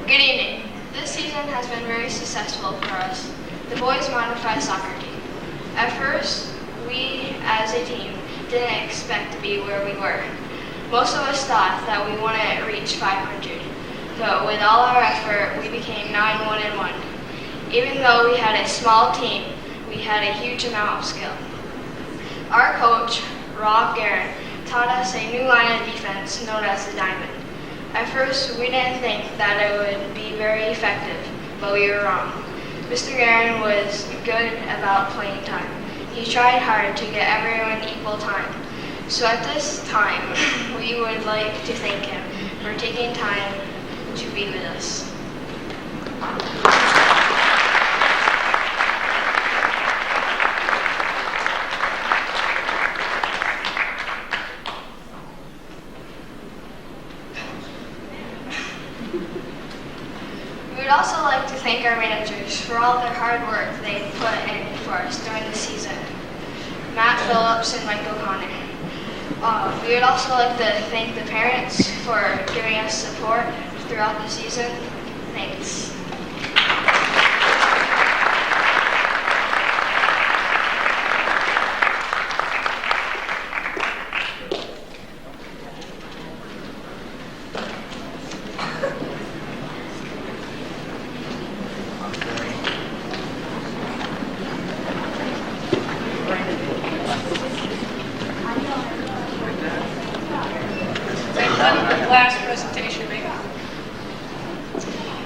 Good evening. This season has been very successful for us, the boys modified soccer team. At first, we as a team didn't expect to be where we were. Most of us thought that we wouldn't reach 500, but with all our effort, we became 9-1-1. Even though we had a small team, we had a huge amount of skill. Our coach, Rob Guerin, taught us a new line of defense known as the diamond. At first, we didn't think that it would be very effective, but we were wrong. Mr. Guerin was good about playing time. He tried hard to get everyone equal time. So at this time, we would like to thank him for taking time to be with us. for all their hard work they put in for us during the season. Matt Phillips and Michael Connor. We would also like to thank the parents for giving us support throughout the season. Thanks. Last presentation, maybe.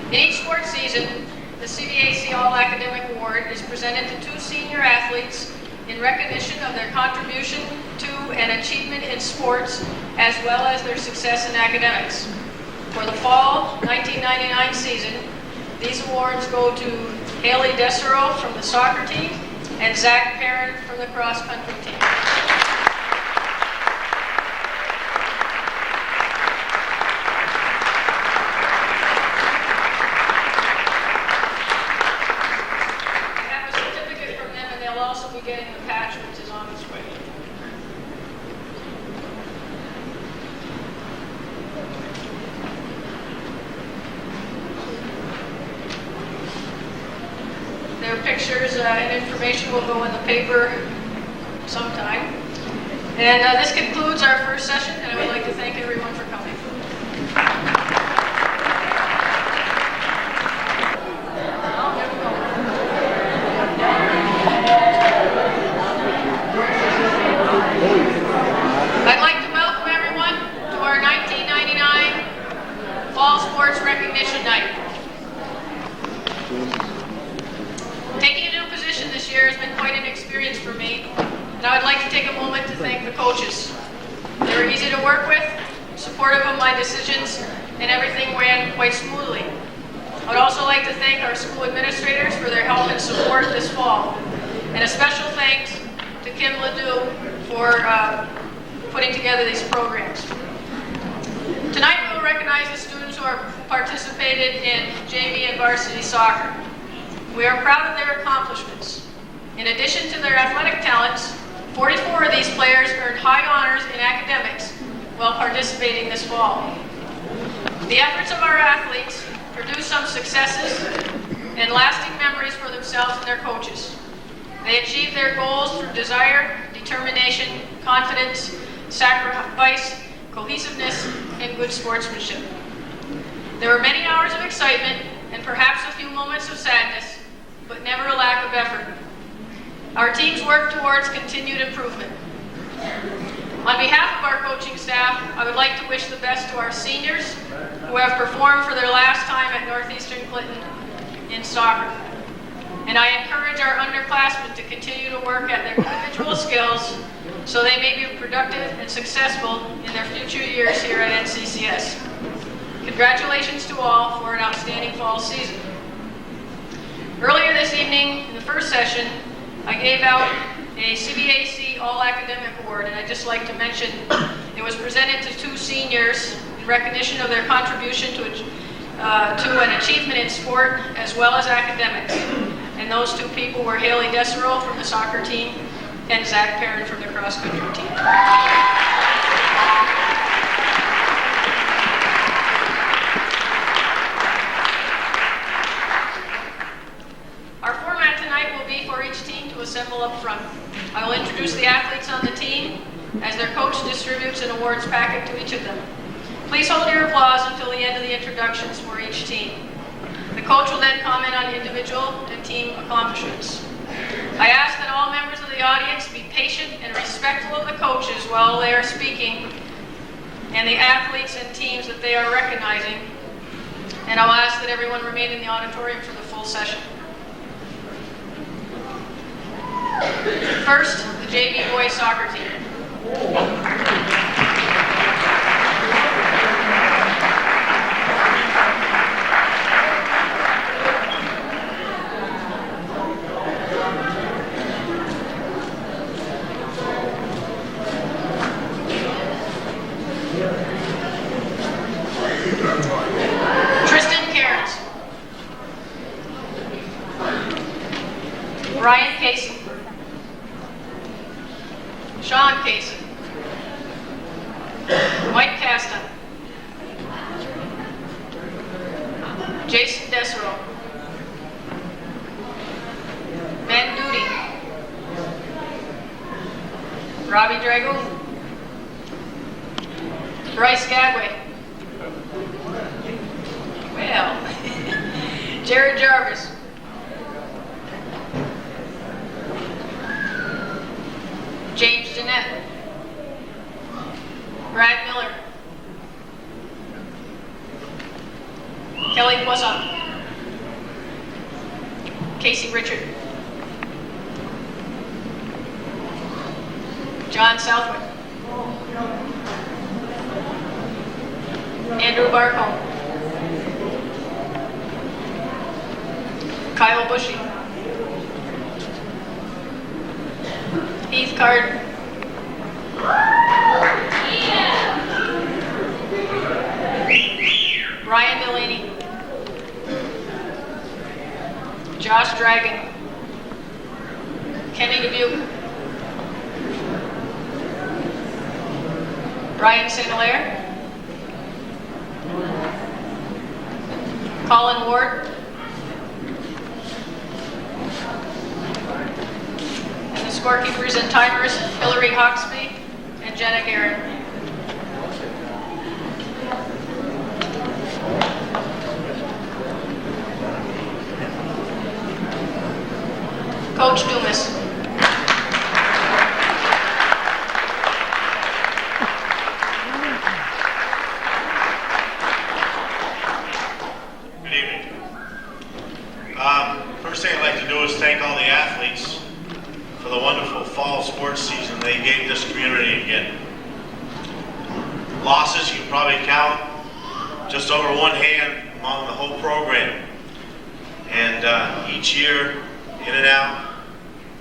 In each sports season, the CBAC All-Academic Award is presented to 2 senior athletes in recognition of their contribution to and achievement in sports, as well as their success in academics. For the fall 1999 season, these awards go to Haley Dessereau from the soccer team and Zach Perrin from the cross-country team. Getting the patch, which is on its way. Their pictures and information will go in the paper sometime. And this concludes our first session, and I would like to thank everyone for coming. I'd like to welcome everyone to our 1999 Fall Sports Recognition Night. Taking a new position this year has been quite an experience for me, and I would like to take a moment to thank the coaches. They were easy to work with, supportive of my decisions, and everything ran quite smoothly. I would also like to thank our school administrators for their help and support this fall, and a special thanks to Kim Ledoux for putting together these programs. Tonight we will recognize the students who participated in JV and varsity soccer. We are proud of their accomplishments. In addition to their athletic talents, 44 of these players earned high honors in academics while participating this fall. The efforts of our athletes produced some successes and lasting memories for themselves and their coaches. They achieved their goals through desire, determination, confidence, sacrifice, cohesiveness, and good sportsmanship. There were many hours of excitement and perhaps a few moments of sadness, but never a lack of effort. Our teams worked towards continued improvement. On behalf of our coaching staff, I would like to wish the best to our seniors who have performed for their last time at Northeastern Clinton in soccer. And I encourage our underclassmen to continue to work at their individual skills so they may be productive and successful in their future years here at NCCS. Congratulations to all for an outstanding fall season. Earlier this evening, in the first session, I gave out a CBAC All-Academic Award, and I'd just like to mention it was presented to 2 seniors in recognition of their contribution to an achievement in sport as well as academics. And those 2 people were Haley Dessereau from the soccer team and Zach Perrin from the cross-country team. Our format tonight will be for each team to assemble up front. I will introduce the athletes on the team as their coach distributes an awards packet to each of them. Please hold your applause until the end of the introductions for each team. The coach will then comment on individual and team accomplishments. I ask that all members of the audience be patient and respectful of the coaches while they are speaking and the athletes and teams that they are recognizing. And I'll ask that everyone remain in the auditorium for the full session. First, the JV boys soccer team. Ryan Casey. Sean Casey. Mike Caston. Jason Desero. Ben Duty. Robbie Dragoon. Bryce Gadway. Well, Jared Jarvis. James Jeanette. Brad Miller. Kelly Poisson. Casey Richard. John Southwick. Andrew Barcombe. Kyle Bushy. Heath Carden. Ryan Delaney. Josh Dragon. Kenny Dubuque. Ryan St. Hilaire. Colin Ward. And the scorekeepers and timers, Hillary Hawksby and Jenna Guerin. Coach Dumas. Good evening. First thing I'd like to do is thank all the athletes for the wonderful fall sports season they gave this community again. Losses you can probably count just over one hand among the whole program. And each year, in and out,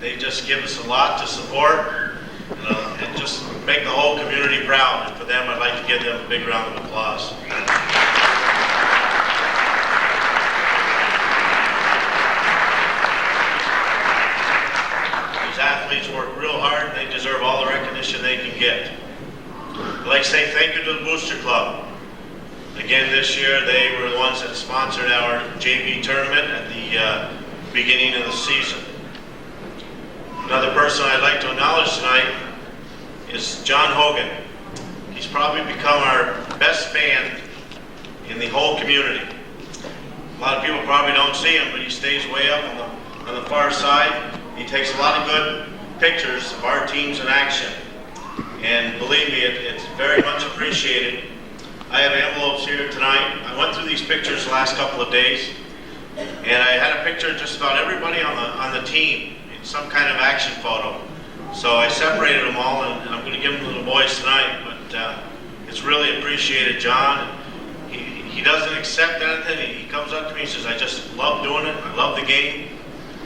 they just give us a lot to support and just make the whole community proud. And for them, I'd like to give them a big round of applause. These athletes work real hard and they deserve all the recognition they can get. I'd like to say thank you to the Booster Club. Again, this year they were the ones that sponsored our JV tournament at the beginning of the season. Another person I'd like to acknowledge tonight is John Hogan. He's probably become our best fan in the whole community. A lot of people probably don't see him, but he stays way up on the far side. He takes a lot of good pictures of our teams in action. And believe me, it's very much appreciated. I have envelopes here tonight. I went through these pictures the last couple of days, and I had a picture of just about everybody on the team in some kind of action photo. So I separated them all, and I'm going to give them to the boys tonight. But it's really appreciated, John. He doesn't accept anything. He comes up to me and says, "I just love doing it. I love the game."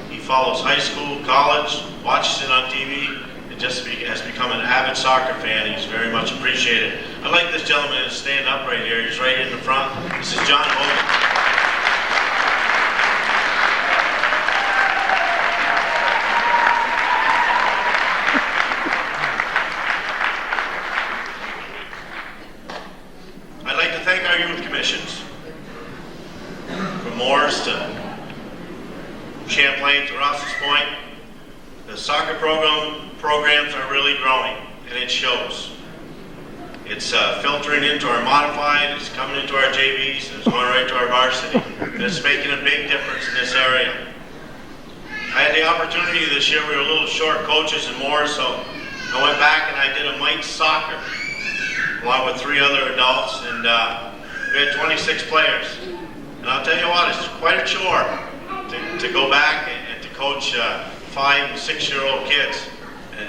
He follows high school, college, watches it on TV. Just has become an avid soccer fan. He's very much appreciated. I'd like this gentleman to stand up right here. He's right in the front. This is John Hogan. I'd like to thank our youth commissions, from Morris to Champlain to Ross's Point. The soccer programs are really growing, and it shows. It's filtering into our modified, it's coming into our JVs, and it's going right to our varsity. And it's making a big difference in this area. I had the opportunity this year, we were a little short coaches and more, so I went back and I did a Mike soccer, along with 3 other adults, and we had 26 players. And I'll tell you what, it's quite a chore to go back and to coach 5 and 6-year-old kids.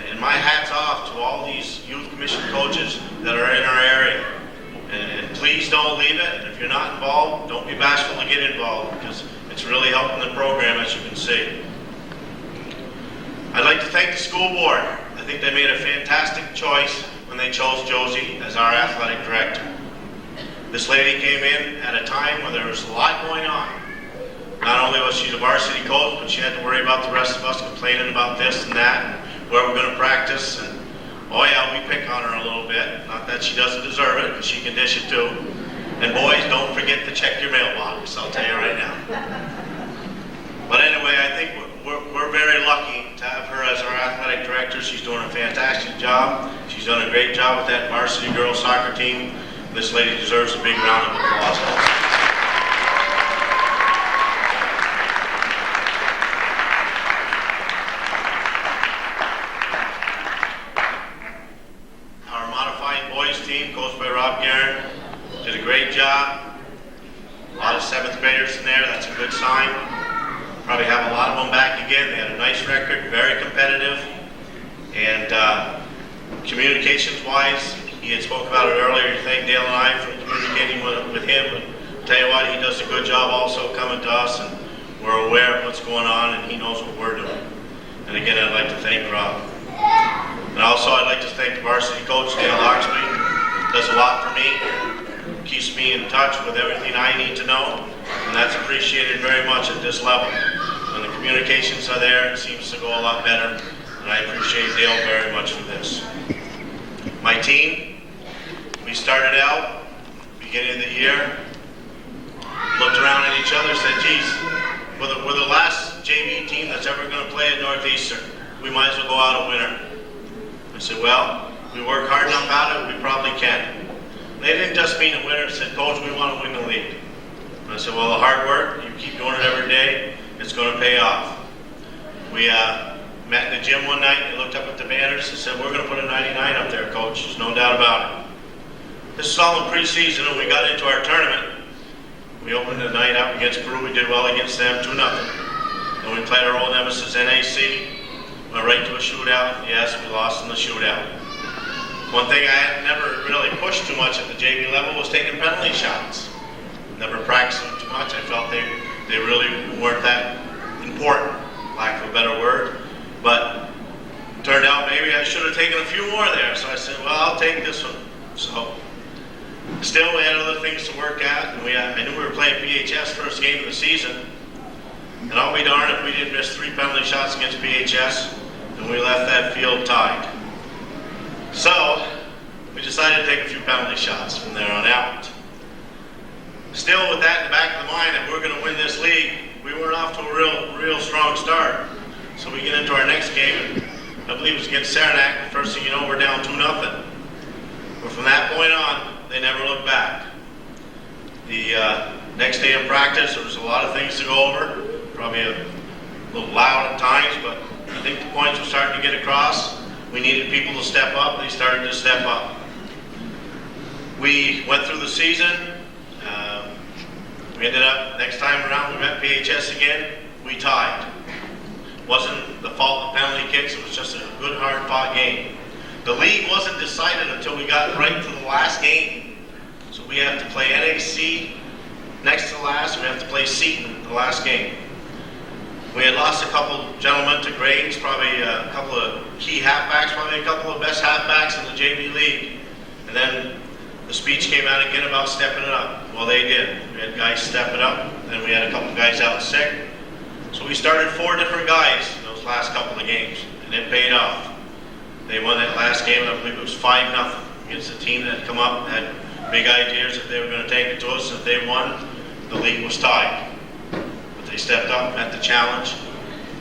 And my hat's off to all these youth commission coaches that are in our area. And please don't leave it. And if you're not involved, don't be bashful to get involved, because it's really helping the program, as you can see. I'd like to thank the school board. I think they made a fantastic choice when they chose Josie as our athletic director. This lady came in at a time when there was a lot going on. Not only was she the varsity coach, but she had to worry about the rest of us complaining about this and that, and where we're going to practice. And oh yeah, we pick on her a little bit. Not that she doesn't deserve it, because she can dish it too. And boys, don't forget to check your mailbox, I'll tell you right now. But anyway, I think we're very lucky to have her as our athletic director. She's doing a fantastic job. She's done a great job with that varsity girls soccer team. This lady deserves a big round of applause. Our modified boys team, coached by Rob Guerin, did a great job. A lot of 7th graders in there, that's a good sign. Probably have a lot of them back again. They had a nice record, very competitive. And communications-wise, he had spoke about it earlier. Thank Dale and I for communicating with him. But I'll tell you what, he does a good job also coming to us, and we're aware of what's going on, and he knows what we're doing. And again, I'd like to thank Rob. And also, I'd like to thank the varsity coach, Dale Oxley. Does a lot for me. Keeps me in touch with everything I need to know, and that's appreciated very much at this level. When the communications are there, it seems to go a lot better, and I appreciate Dale very much for this. My team, we started out, beginning of the year, looked around at each other, said, geez, we're the last JV team that's ever going to play at Northeastern. We might as well go out a winner. I said, well, we work hard enough at it, we probably can. They didn't just mean a winner. They said, Coach, we want to win the league. And I said, well, the hard work, you keep doing it every day, it's going to pay off. We met in the gym one night and looked up at the banners and said, we're going to put a 99 up there, Coach. There's no doubt about it. This is all in preseason, and we got into our tournament. We opened the night up against Peru. We did well against them, 2-0. And we played our old nemesis, NAC. Went right to a shootout. Yes, we lost in the shootout. One thing I had never really pushed too much at the JV level was taking penalty shots. Never practiced them too much. I felt they really weren't that important, lack of a better word. But turned out maybe I should have taken a few more there. So I said, well, I'll take this one. So still we had other things to work at. And I knew we were playing PHS first game of the season. And I'll be darned if we didn't miss 3 penalty shots against PHS, and we left that field tied. So we decided to take a few penalty shots from there on out. Still with that in the back of the mind that we're going to win this league, we weren't off to a real strong start. So we get into our next game, and I believe it was against Saranac. The first thing you know, we're down 2-0. But from that point on, they never looked back. The next day in practice, there was a lot of things to go over. Probably a little loud at times, but I think the points were starting to get across. We needed people to step up. They started to step up. We went through the season. We ended up, next time around, we met PHS again. We tied. Wasn't the fault of penalty kicks. It was just a good, hard-fought game. The league wasn't decided until we got right to the last game. So we have to play NAC next to the last. We have to play Seton the last game. We had lost a couple gentlemen to grades, probably a couple of key halfbacks, probably a couple of best halfbacks in the JV league. And then the speech came out again about stepping it up. Well, they did. We had guys step it up. Then we had a couple guys out sick. So we started 4 different guys in those last couple of games, and it paid off. They won that last game, and I believe it was 5-0 against a team that had come up and had big ideas that they were going to take it to us. If they won, the league was tied. They stepped up, met the challenge,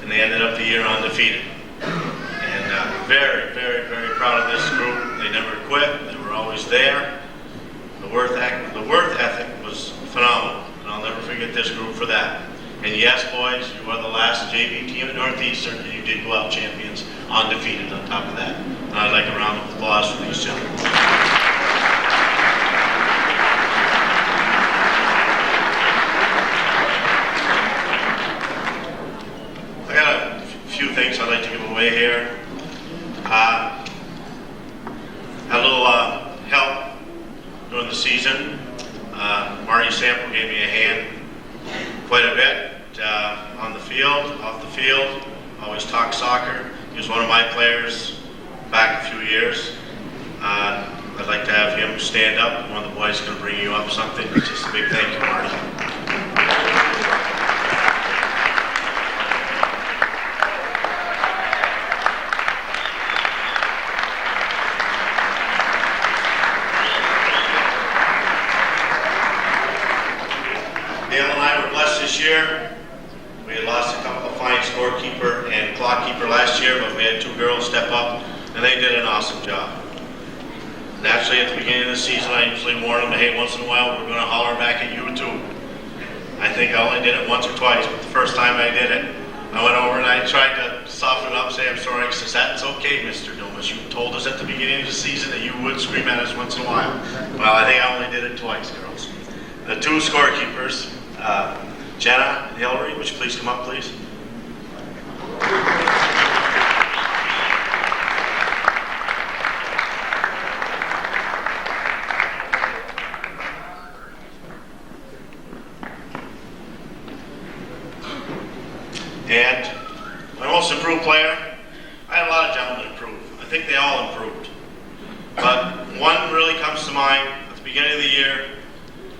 and they ended up the year undefeated. And very, very, very proud of this group. They never quit. They were always there. The work ethic was phenomenal, and I'll never forget this group for that. And yes, boys, you are the last JV team at Northeastern, and you did go out champions, undefeated on top of that. And I'd like a round of applause for these gentlemen. Few things I'd like to give away here. Had a little help during the season. Marty Sample gave me a hand quite a bit on the field, off the field. Always talk soccer. He was one of my players back a few years. I'd like to have him stand up. One of the boys is going to bring you up something. Just a big thank you, Marty. keeper and clock keeper last year, but we had 2 girls step up, and they did an awesome job. Naturally, at the beginning of the season, I usually warn them, hey, once in a while, we're going to holler back at you too. I think I only did it once or twice, but the first time I did it, I went over and I tried to soften it up, say I'm sorry. He says, that's okay, Mr. Dumas. You told us at the beginning of the season that you would scream at us once in a while. Well, I think I only did it twice, girls. The 2 scorekeepers, Jenna and Hillary, would you please come up, please? And my most improved player, I had a lot of gentlemen improve. I think they all improved. But one really comes to mind at the beginning of the year.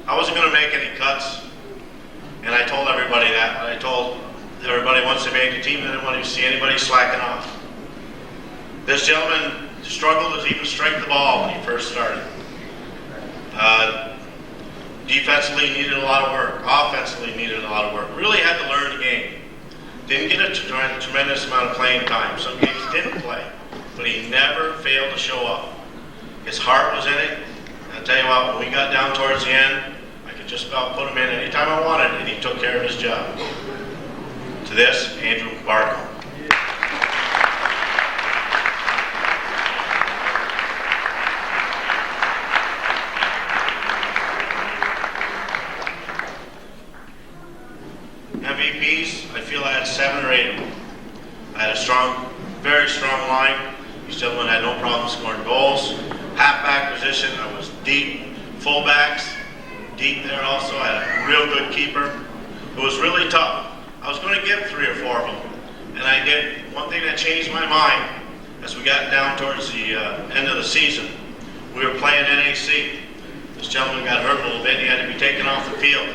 I wasn't going to make any cuts, and I told everybody that. But I told everybody once they made the team, I didn't want to see anybody slacking off. This gentleman struggled to even strike the ball when he first started. Defensively needed a lot of work. Offensively needed a lot of work. Really had to learn the game. Didn't get a tremendous amount of playing time. Some games he didn't play, but he never failed to show up. His heart was in it. And I'll tell you what, when we got down towards the end, I could just about put him in anytime I wanted, and he took care of his job. To this, Andrew Barco. MVPs, I feel I had 7 or 8 of them. I had a strong, very strong line. These gentlemen had no problem scoring goals. Halfback position, I was deep. Fullbacks, deep there also. I had a real good keeper. It was really tough. I was going to give 3 or 4 of them. And I did. One thing that changed my mind as we got down towards the end of the season, we were playing NAC. This gentleman got hurt a little bit. He had to be taken off the field.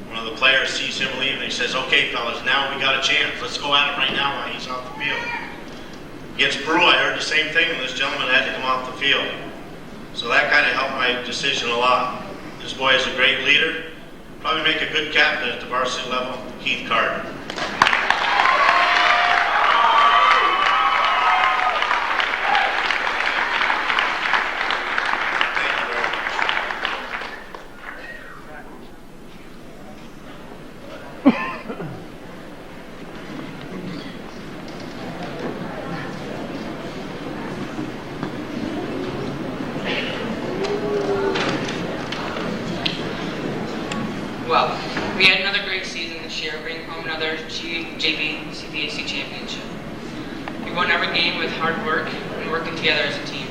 One of the players sees him leave and he says, okay, fellas, now we got a chance. Let's go at it right now while he's off the field. Against Peru, I heard the same thing when this gentleman had to come off the field. So that kind of helped my decision a lot. This boy is a great leader. Probably make a good captain at the varsity level, Heath Carter. Well, we had another great season this year, bringing home another JV CPAC championship. We won every game with hard work and working together as a team.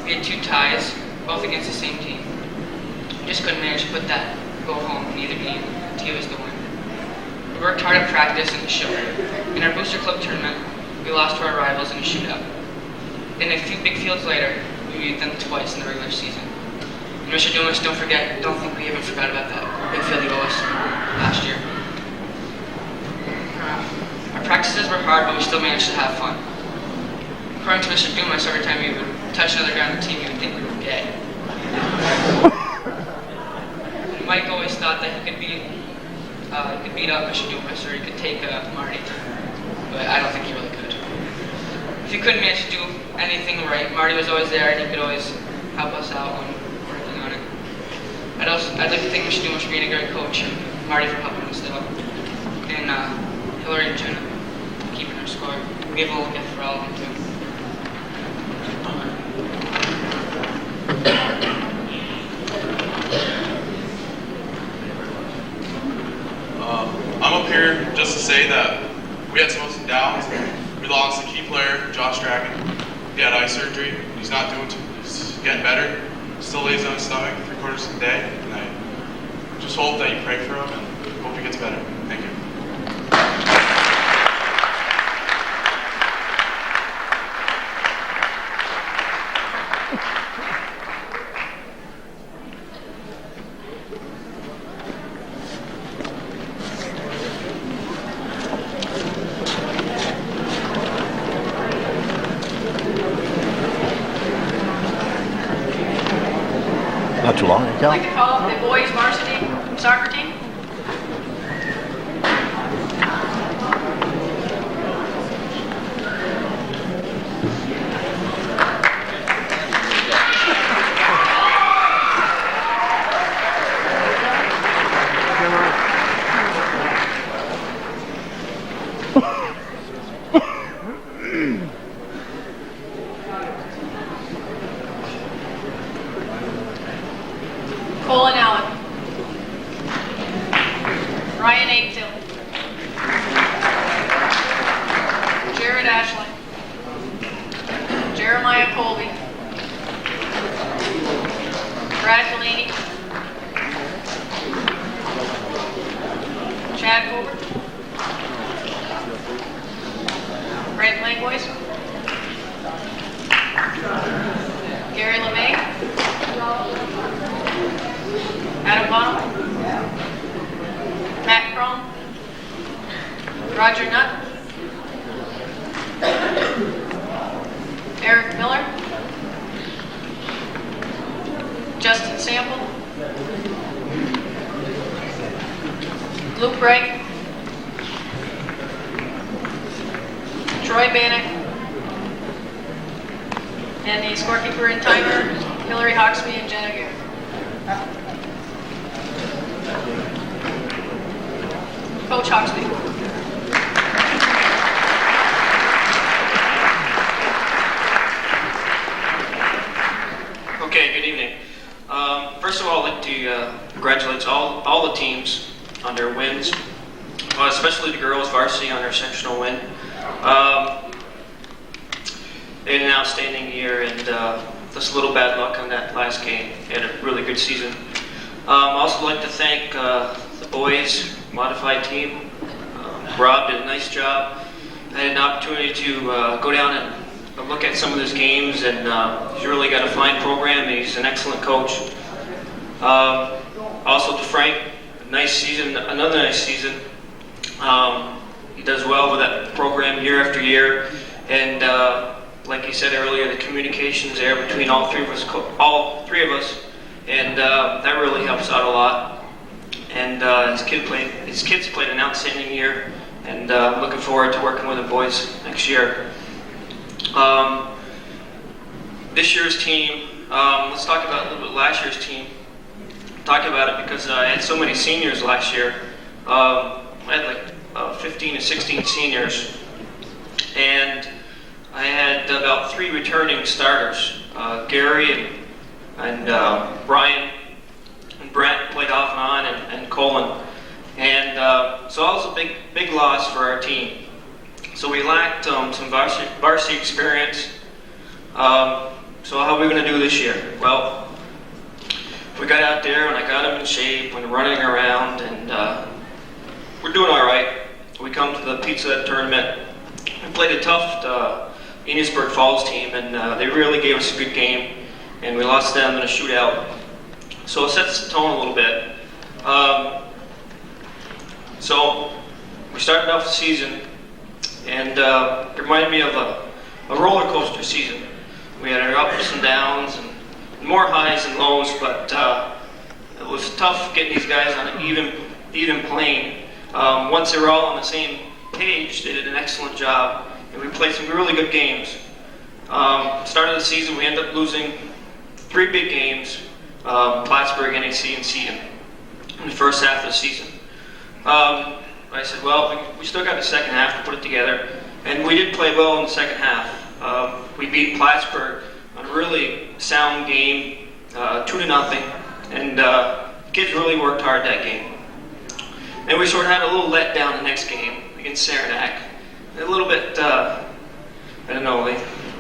We had 2 ties, both against the same team. We just couldn't manage to put that goal home in either game to give us the win. We worked hard at practice and the show. In our Booster Club tournament, we lost to our rivals in a shootout. Then a few big fields later, we beat them twice in the regular season. And Mr. Dumas, don't think we haven't forgot about that big field he gave us last year. Our practices were hard, but we still managed to have fun. According to Mr. Dumas, every time we would touch another guy on the team, he would think we were gay. Mike always thought that he could beat up Mr. Dumas, or he could take Marty, but I don't think he really could. If he couldn't manage to do anything right, Marty was always there, and he could always help us out when working on it. I'd like to thank Mr. Dumas for being a great coach, and Marty for helping us out, and Hillary and Jenna for keeping our score. We gave a little gift for all of them too. I'm up here just to say that we had some ups and downs. We lost a key player, Josh Dragon. He had eye surgery. He's getting better. Still lays on his stomach 3/4 of the day. And I just hope that you pray for him and hope he gets better. Thank you. Not too long ago. I'd like to call up the boys varsity soccer team. Jeremiah Colby, Brad Delaney, Chad Colbert, Greg Langboys, Gary LeMay, Adam Bonham, Matt Crum, Roger Nutt, Eric Miller, Justin Sample, Luke Wright, Troy Bannock, and the scorekeeper and timer, Hillary Hawksby and Jenna Gare. Coach Hawksby. Okay, good evening. First of all, I'd like to congratulate all the teams on their wins, especially the girls varsity on their sectional win. They had an outstanding year, and just a little bad luck on that last game. They had a really good season. I'd also like to thank the boys modified team. Rob did a nice job. I had an opportunity to go down and look at some of his games, and he's really got a fine program. He's an excellent coach. Also to Frank, nice season, another nice season. He does well with that program year after year, and like he said earlier, the communication's there between all three of us, and that really helps out a lot. And his kids played an outstanding year, and I'm looking forward to working with the boys next year. This year's team, let's talk about a little bit last year's team. Talk about it because I had so many seniors last year. I had like 15 to 16 seniors, and I had about 3 returning starters. Gary and Brian and Brent played off and on, and Colin. And so that was a big loss for our team. So we lacked some varsity experience. So how are we going to do this year? Well, we got out there and I got them in shape and running around, and we're doing all right. We come to the Pizza Hut tournament. We played a tough Enosburg Falls team, and they really gave us a good game, and we lost them in a shootout. So it sets the tone a little bit. So we started off the season, and it reminded me of a roller coaster season. We had our ups and downs and more highs and lows, but it was tough getting these guys on an even plane. Once they were all on the same page, they did an excellent job, and we played some really good games. Start of the season, we ended up losing 3 big games, Plattsburgh, NAC, and Seton, in the first half of the season. I said, well, we still got the second half to put it together, and we did play well in the second half. We beat Plattsburgh on a really sound game, 2-0, and kids really worked hard that game. And we sort of had a little letdown the next game against Saranac. A little bit, I don't know,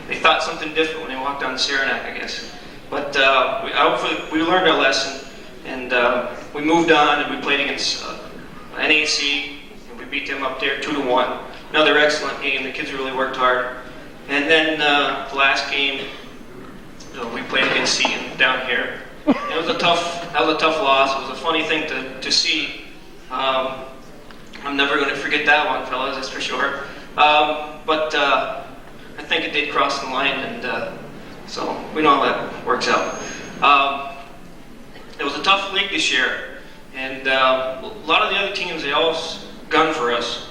they thought something different when they walked on Saranac, I guess. But hopefully we learned our lesson, and we moved on, and we played against NAC, and we beat them up there 2-1. Another excellent game. The kids really worked hard. And then the last game, we played against Seton down here. That was a tough loss. It was a funny thing to see. I'm never going to forget that one, fellas, that's for sure. But I think it did cross the line, and so we know how that works out. It was a tough league this year, and a lot of the other teams, they all gun for us.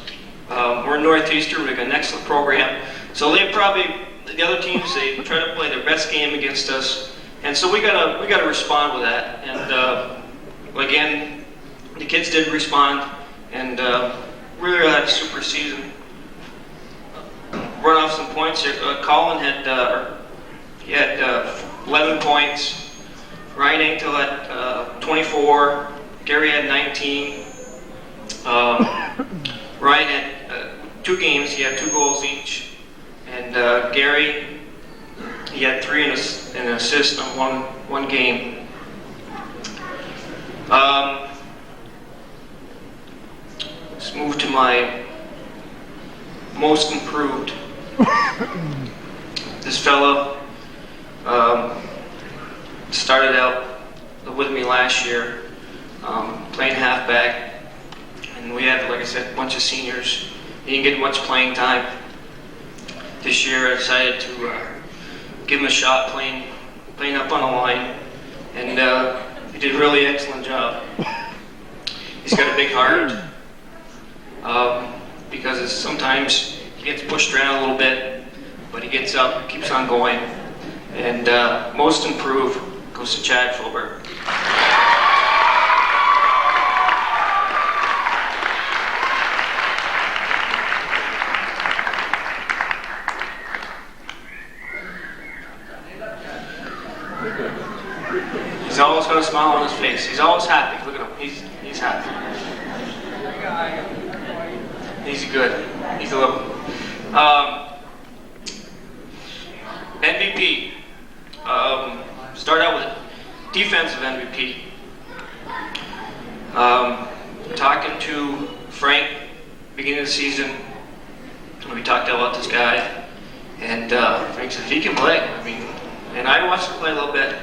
We're Northeastern, we got an excellent program. So the other teams, they try to play their best game against us, and so we gotta respond with that. And again, the kids did respond, and really had a super season. Run off some points here. Colin had 11 points. Ryan Angel had 24. Gary had 19. Ryan had 2 games. He had 2 goals each. And Gary He had 3 and an assist on one game. Let's move to my most improved. This fella started out with me last year, playing halfback, and we had, like I said, a bunch of seniors. He didn't get much playing time. This year I decided to give him a shot playing up on the line, and he did a really excellent job. He's got a big heart, because sometimes he gets pushed around a little bit, but he gets up, keeps on going, and most improved goes to Chad Fulber. He's always got a smile on his face. He's always happy. Look at him. He's happy. He's good. He's a little. MVP. Start out with defensive MVP. Talking to Frank beginning of the season, we talked about this guy, and Frank said he can play. And I watched him play a little bit.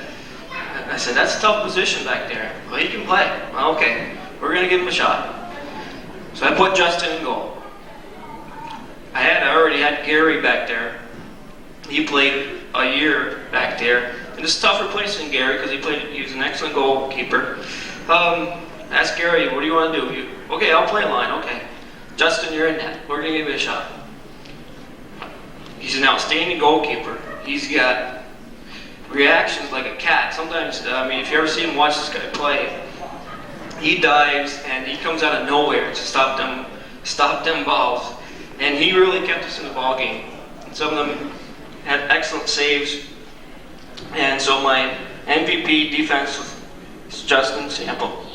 I said, that's a tough position back there. Well, he can play. Well, okay, we're going to give him a shot. So I put Justin in goal. I already had Gary back there. He played a year back there. And it's tough replacing Gary because he was an excellent goalkeeper. Asked Gary, what do you want to do? Okay, I'll play line. Okay. Justin, you're in net. We're going to give you a shot. He's an outstanding goalkeeper. He's got reactions like a cat. Sometimes, if you ever see him watch this guy play, he dives and he comes out of nowhere to stop them balls. And he really kept us in the ball game. And some of them had excellent saves. And so my MVP defense is Justin Sample.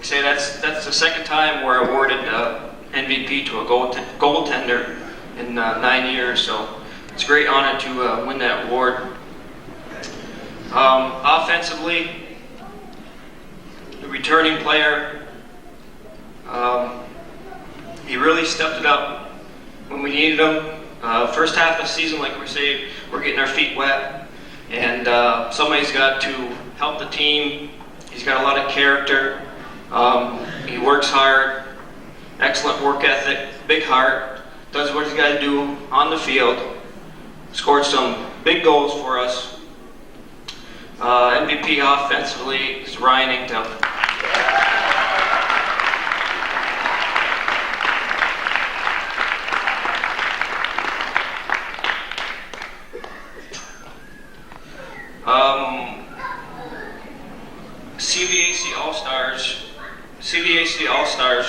Say that's the second time we're awarded MVP to a goaltender in 9 years, so it's a great honor to win that award. Offensively, the returning player, he really stepped it up when we needed him. First half of the season, like we say, we're getting our feet wet, and somebody's got to help the team. He's got a lot of character. He works hard, excellent work ethic, big heart, does what he's got to do on the field, scored some big goals for us. MVP offensively is Ryan Ingtel. CVAC All-Stars.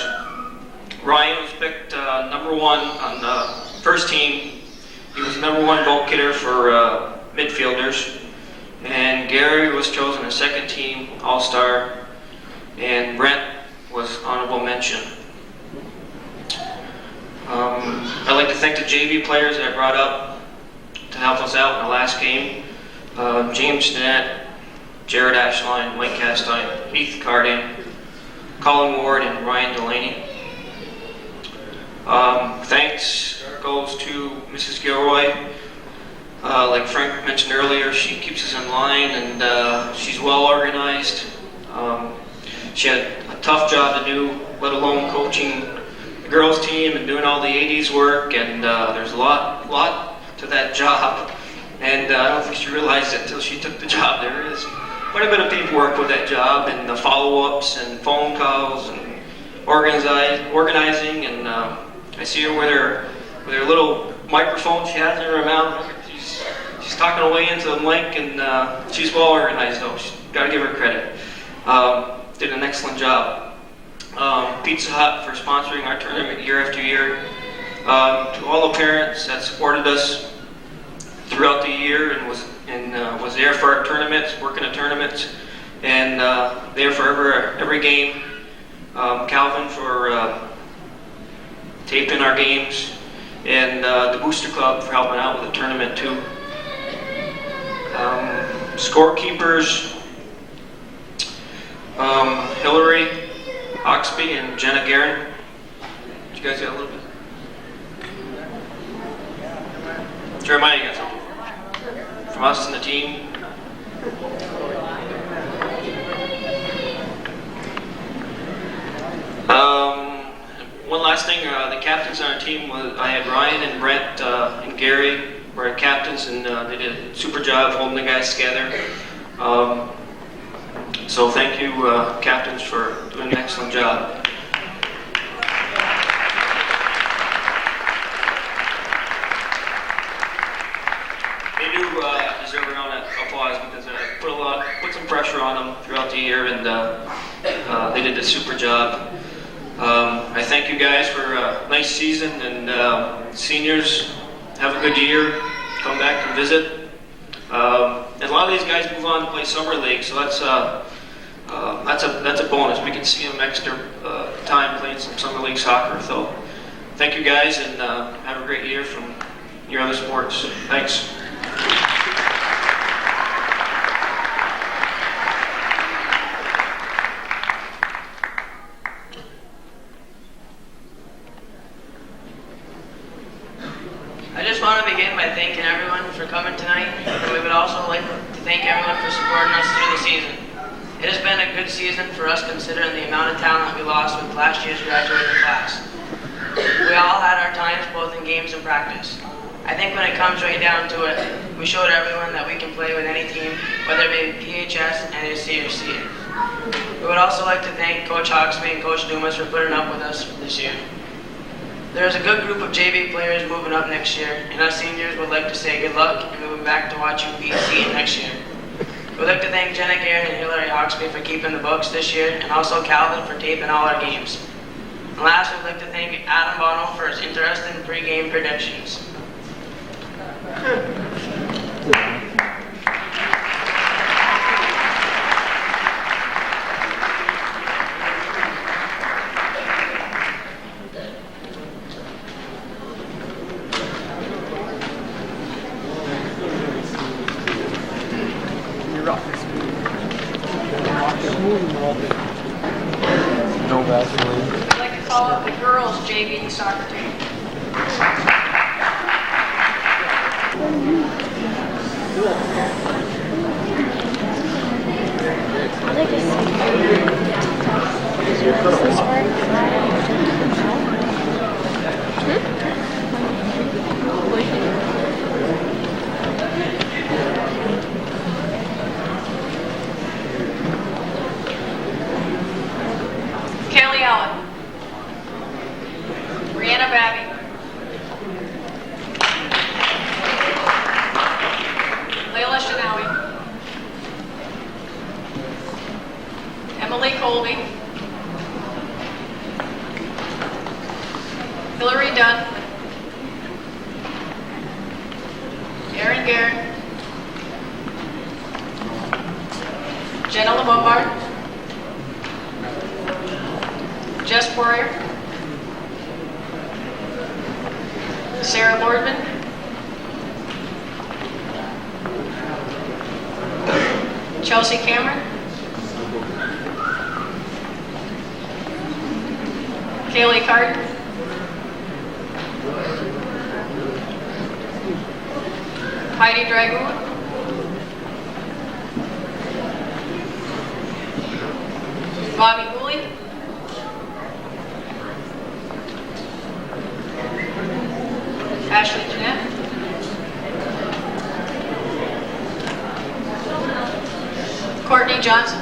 Ryan was picked number 1 on the first team. He was number 1 vote getter for midfielders. And Gary was chosen as second team All-Star. And Brent was honorable mention. I'd like to thank the JV players that I brought up to help us out in the last game. James Stinnett, Jared Ashline, Mike Castine, Heath Cardin, Colin Ward, and Ryan Delaney. Thanks goes to Mrs. Gilroy. Like Frank mentioned earlier, she keeps us in line, and she's well organized. She had a tough job to do, let alone coaching the girls team and doing all the 80s work, and there's a lot to that job. And I don't think she realized it until she took the job. There is quite a bit of paperwork with that job, and the follow-ups and phone calls and organizing. And I see her with her little microphone she has in her mouth. She's talking away into the mic, and she's well organized though. Got to give her credit. Did an excellent job. Pizza Hut for sponsoring our tournament year after year. To all the parents that supported us throughout the year and was there for our tournaments, working at tournaments. and there for every game. Calvin for taping our games, and the Booster Club for helping out with the tournament too. Scorekeepers, Hillary Oxby and Jenna Guerin. Did you guys get a little bit? Jeremiah, you got something from us and the team? One last thing, the captains on our team was, I had Ryan and Brent and Gary were our captains, and they did a super job holding the guys together. So thank you, captains, for doing an excellent job. They do deserve a round of applause because I put some pressure on them throughout the year, and they did a super job. I thank you guys for a nice season, and seniors, have a good year. Come back and visit. And a lot of these guys move on to play summer league, so that's a bonus. We can see them extra time playing some summer league soccer. So thank you guys, and have a great year from your other sports. Thanks. I just want to begin by thanking everyone for coming tonight, and we would also like to thank everyone for supporting us through the season. It has been a good season for us considering the amount of talent we lost with last year's graduating class. We all had our times both in games and practice. I think when it comes right down to it, we showed everyone that we can play with any team, whether it be PHS, NAC, or CA. We would also like to thank Coach Hawksby and Coach Dumas for putting up with us this year. There is a good group of JV players moving up next year, and us seniors would like to say good luck and moving back to watch you beat CA next year. We'd like to thank Jenna Guerin and Hillary Hawksby for keeping the books this year, and also Calvin for taping all our games. And last, we'd like to thank Adam Bono for his interesting pre-game predictions. No Vaseline. I'd like to call up the girls' JV soccer team. Kelly Allen. Brianna Babby. Layla Shinawi. Emily Colby. Hillary Dunn. Erin Garrett. Jenna LeBombard. Jess Poirier. Sarah Lordman. Chelsea Cameron. Kaylee Carter. Heidi Dragoon. Bobby Hooley. Ashley Jeanette. Courtney Johnson.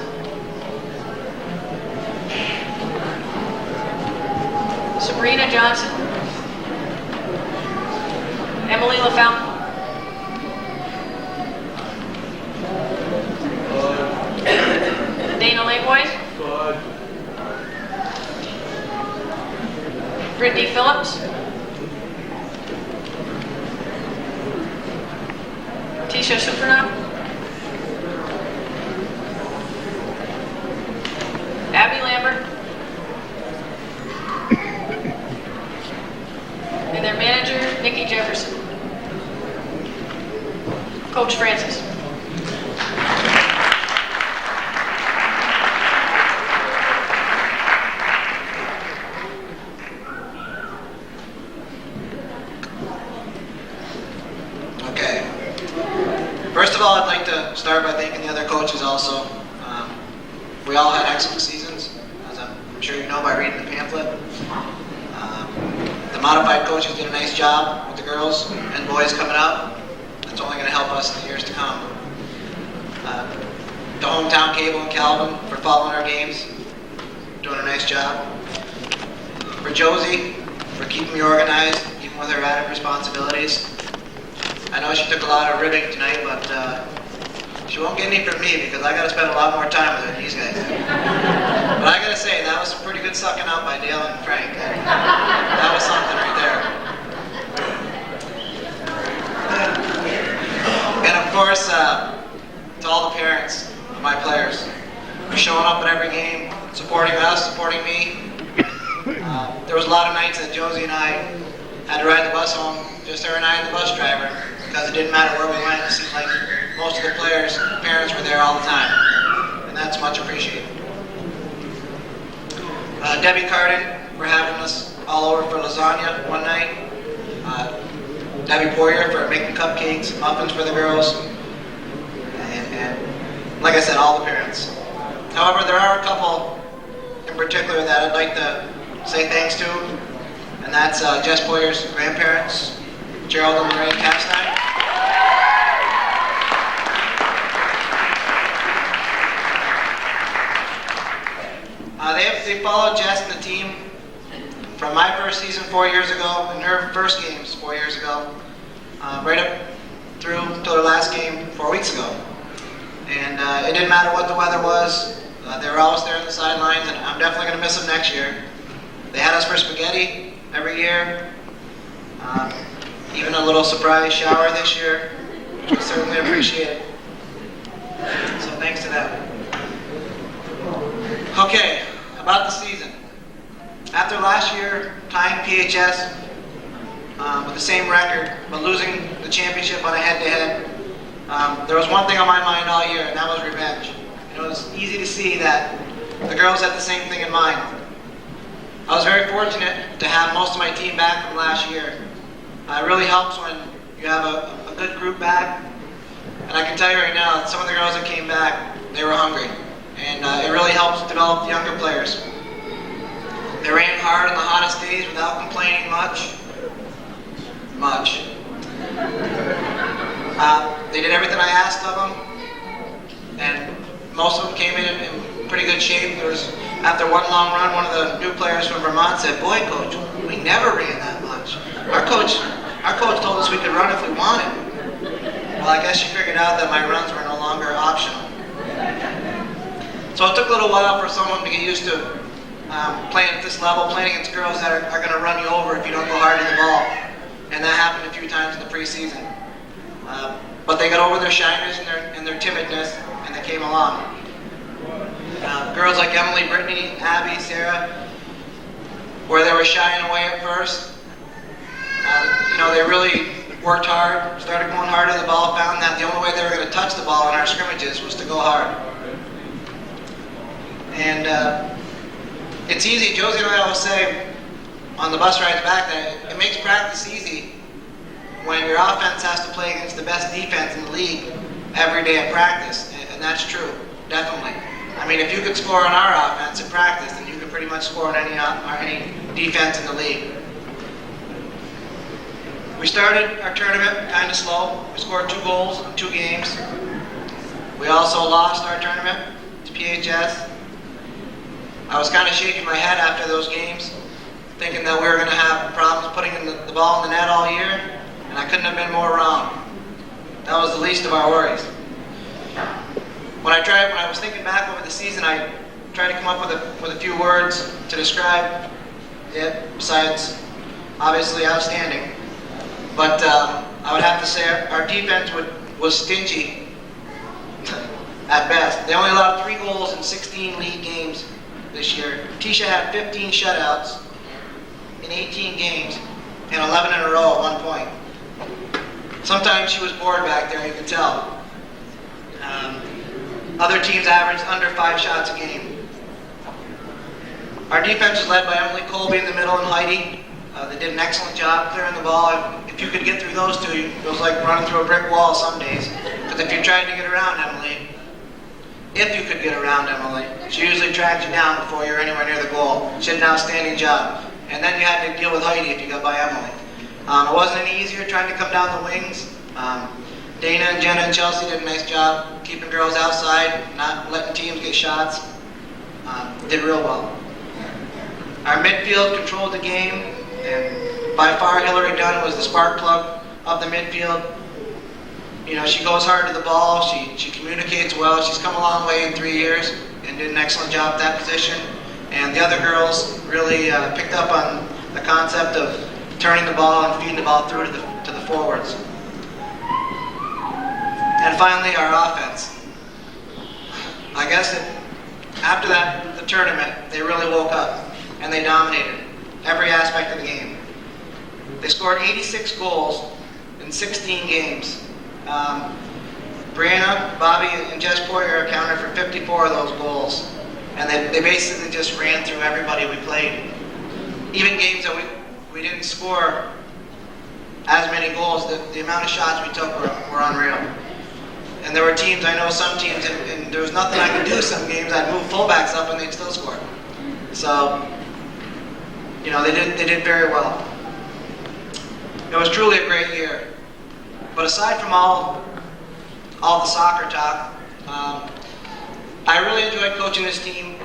Sabrina Johnson. Emily LaFountain. Dana Layboys. Brittany Phillips. Tisha Supranow. Francis. Okay. First of all, I'd like to start by thanking the other coaches also. We all had excellent seasons, as I'm sure you know by reading the pamphlet. The modified coaches did a nice job with the girls and boys coming up. That's only going to help us in the years to come. The hometown cable in Calvin for following our games, doing a nice job. For Josie, for keeping me organized, even with her added responsibilities. I know she took a lot of ribbing tonight, but she won't get any from me because I got to spend a lot more time with her than these guys do. But I got to say, that was some pretty good sucking up by Dale and Frank. That was something right there. And of course, to all the parents of my players for showing up at every game, supporting us, supporting me. There was a lot of nights that Josie and I had to ride the bus home, just her and I and the bus driver, because it didn't matter where we went. It seemed like most of the players' parents were there all the time, and that's much appreciated. Debbie Cardin for having us all over for lasagna one night. Debbie Poirier for making cupcakes, muffins for the girls, and like I said, all the parents. However, there are a couple in particular that I'd like to say thanks to, and that's Jess Poyer's grandparents, Gerald and Lorraine Capstein. They followed Jess and the team from my first season 4 years ago and her first games 4 years ago, right up through till her last game 4 weeks ago. And it didn't matter what the weather was. They were always there on the sidelines, and I'm definitely going to miss them next year. They had us for spaghetti every year. Even a little surprise shower this year, which was certainly appreciated. So thanks to them. Okay, about the season. After last year tying PHS with the same record, but losing the championship on a head-to-head, there was one thing on my mind all year, and that was revenge. It was easy to see that the girls had the same thing in mind. I was very fortunate to have most of my team back from last year. It really helps when you have a good group back. And I can tell you right now, some of the girls that came back, they were hungry. And it really helps develop the younger players. They ran hard on the hottest days without complaining much. They did everything I asked of them. And most of them came in pretty good shape. There was, after one long run, one of the new players from Vermont said, "Boy, coach, we never ran that much. Our coach told us we could run if we wanted." Well, I guess she figured out that my runs were no longer optional. So it took a little while for someone to get used to playing at this level, playing against girls that are going to run you over if you don't go hard in the ball. And that happened a few times in the preseason. But they got over their shyness and their timidness, and they came along. Girls like Emily, Brittany, Abby, Sarah, where they were shying away at first, they really worked hard, started going hard at the ball, found that the only way they were going to touch the ball in our scrimmages was to go hard. And it's easy. Josie and I always say on the bus rides back that it makes practice easy when your offense has to play against the best defense in the league every day at practice, and that's true, definitely. I mean, if you could score on our offense at practice, then you could pretty much score on any defense in the league. We started our tournament kind of slow. We scored 2 goals in 2 games. We also lost our tournament to PHS. I was kind of shaking my head after those games, thinking that we were going to have problems putting the ball in the net all year, and I couldn't have been more wrong. That was the least of our worries. When I was thinking back over the season, I tried to come up with a few words to describe it, besides obviously outstanding. But I would have to say our defense was stingy at best. They only allowed 3 goals in 16 league games this year. Tisha had 15 shutouts in 18 games and 11 in a row at one point. Sometimes she was bored back there, you could tell. Other teams averaged under 5 shots a game. Our defense was led by Emily Colby in the middle and Heidi. They did an excellent job clearing the ball. If you could get through those two, it was like running through a brick wall some days. Because if you tried to get around Emily, she usually tracked you down before you were anywhere near the goal. She did an outstanding job. And then you had to deal with Heidi if you got by Emily. It wasn't any easier trying to come down the wings. Dana and Jenna and Chelsea did a nice job keeping girls outside, not letting teams get shots. Did real well. Our midfield controlled the game, and by far Hillary Dunn was the spark plug of the midfield. You know, she goes hard to the ball, she communicates well, she's come a long way in 3 years and did an excellent job at that position. And the other girls really picked up on the concept of turning the ball and feeding the ball through to the forwards. And finally, our offense. I guess after the tournament, they really woke up and they dominated every aspect of the game. They scored 86 goals in 16 games. Brianna, Bobby, and Jess Poirier accounted for 54 of those goals. And they basically just ran through everybody we played. Even games that we didn't score as many goals, the amount of shots we took were unreal. And there were teams, I know some teams, and there was nothing I could do some games. I'd move fullbacks up and they'd still score. So, you know, they did very well. It was truly a great year. But aside from all the soccer talk, I really enjoyed coaching this team.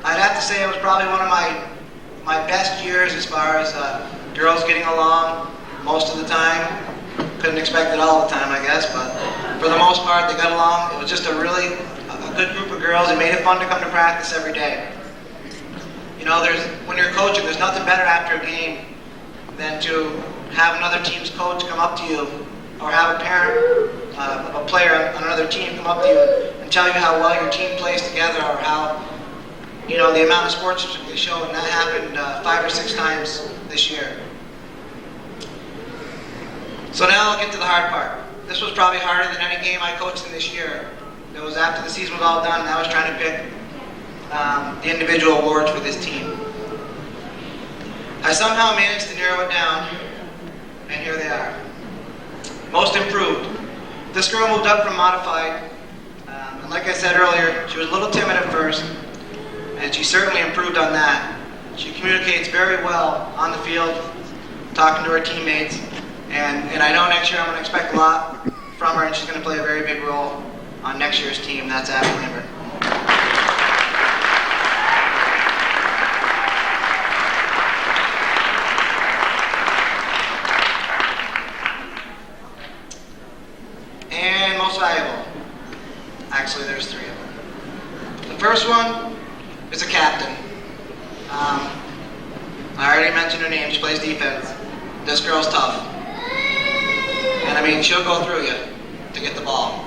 I'd have to say it was probably one of my best years as far as girls getting along most of the time. Couldn't expect it all the time, I guess, but for the most part, they got along. It was just a good group of girls. It made it fun to come to practice every day. You know, when you're coaching, there's nothing better after a game than to have another team's coach come up to you, or have a parent of a player on another team come up to you and tell you how well your team plays together, or how, you know, the amount of sportsmanship they show. And that happened 5 or 6 times this year. So now I'll get to the hard part. This was probably harder than any game I coached in this year. It was after the season was all done, and I was trying to pick the individual awards for this team. I somehow managed to narrow it down, and here they are. Most improved. This girl moved up from modified, and like I said earlier, she was a little timid at first, and she certainly improved on that. She communicates very well on the field, talking to her teammates, and I know next year I'm going to expect a lot from her, and she's going to play a very big role on next year's team. That's Abby Lambert. And most valuable. Actually, there's 3 of them. The first one is a captain. I already mentioned her name. She plays defense. This girl's tough. And I mean, she'll go through you to get the ball.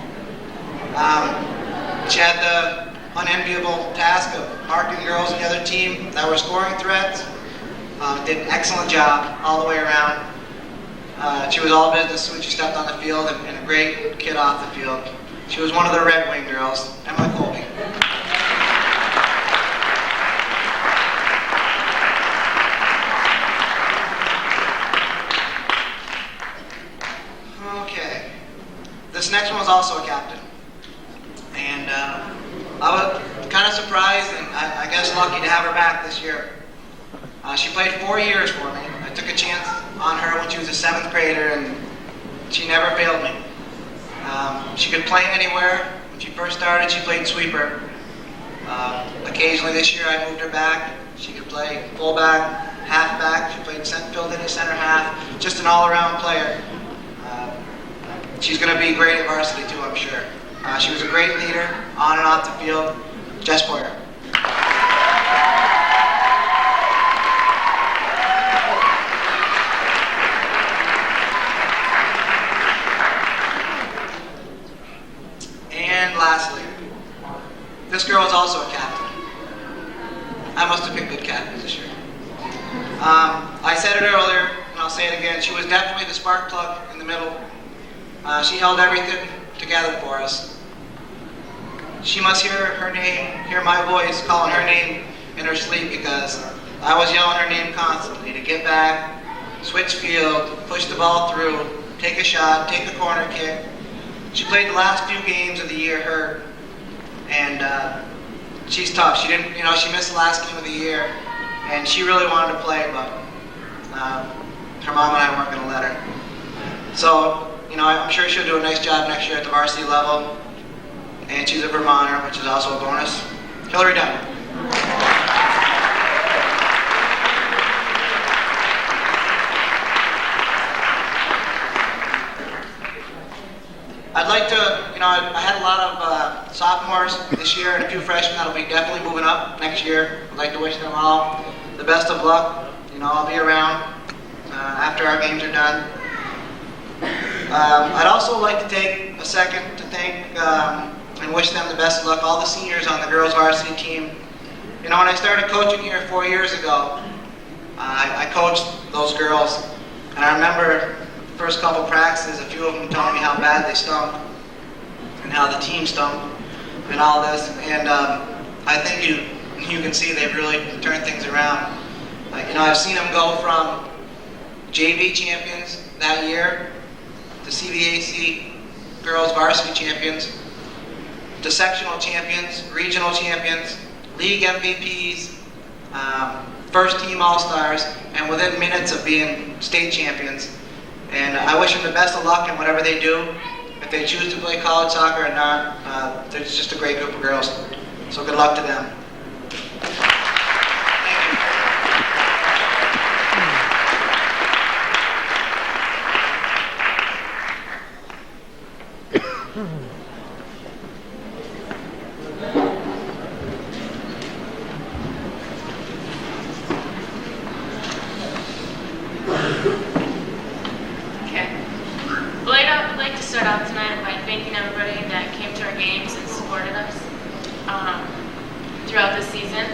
She had the unenviable task of marking girls in the other team that were scoring threats. Did an excellent job all the way around. She was all business when she stepped on the field, and a great kid off the field. She was one of the Red Wing girls, Emily Colby. Okay. This next one was also a captain. And I was kind of surprised and I guess lucky to have her back this year. She played 4 years for me. I took a chance on her when she was a 7th grader, and she never failed me. She could play anywhere. When she first started, she played sweeper. Occasionally this year I moved her back. She could play fullback, halfback. She played filled in at center half. Just an all-around player. She's going to be great at varsity too, I'm sure. She was a great leader on and off the field. Jess Poirier. And lastly, this girl is also a captain. I must have picked good captains this year. I said it earlier, and I'll say it again. She was definitely the spark plug in the middle. She held everything together for us. she must hear her name, hear my voice calling her name in her sleep, because I was yelling her name constantly to get back, switch field, push the ball through, take a shot, take a corner kick. She played the last few games of the year hurt, and she's tough. She didn't, she missed the last game of the year, and she really wanted to play, but her mom and I weren't going to let her. So, I'm sure she'll do a nice job next year at the varsity level, and she's a Vermonter, which is also a bonus. Hillary Dunn. I'd like to, I had a lot of sophomores this year and a few freshmen that'll be definitely moving up next year. I'd like to wish them all the best of luck. I'll be around after our games are done. I'd also like to take a second to thank and wish them the best of luck, all the seniors on the girls varsity team. When I started coaching here 4 years ago, I coached those girls, and I remember the first couple practices, a few of them telling me how bad they stunk and how the team stunk and all this, and I think you can see they've really turned things around. I've seen them go from JV champions that year to CVAC girls varsity champions to sectional champions, regional champions, league MVPs, first team all-stars, and within minutes of being state champions. And I wish them the best of luck in whatever they do. If they choose to play college soccer or not, they're just a great group of girls. So good luck to them. I'd like to start out tonight by thanking everybody that came to our games and supported us throughout the season.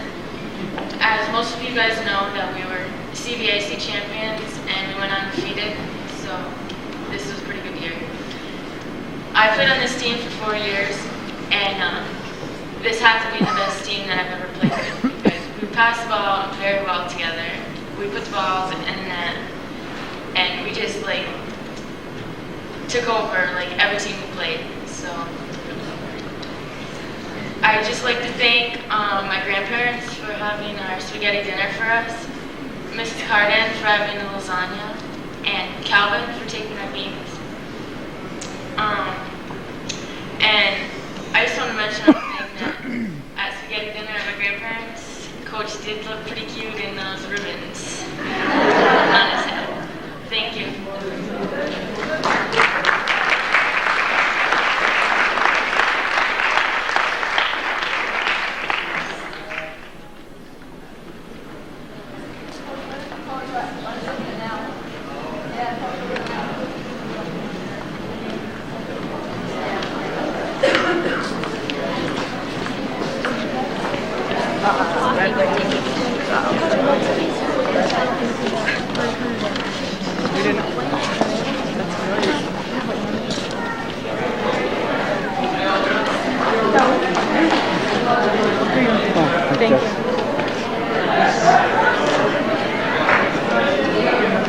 As most of you guys know, that we were CVAC champions and we went undefeated, so this was a pretty good year. I played on this team for 4 years, and this had to be the best team that I've ever played with, because we passed the ball very well together. We put the balls in the net, and we just took over every team we played. So I'd just like to thank my grandparents for having our spaghetti dinner for us, Mrs. Carden for having the lasagna, and Calvin for taking our games. And I just want to mention one thing, that at spaghetti dinner at my grandparents, Coach did look pretty cute in those ribbons on his head. Thank you.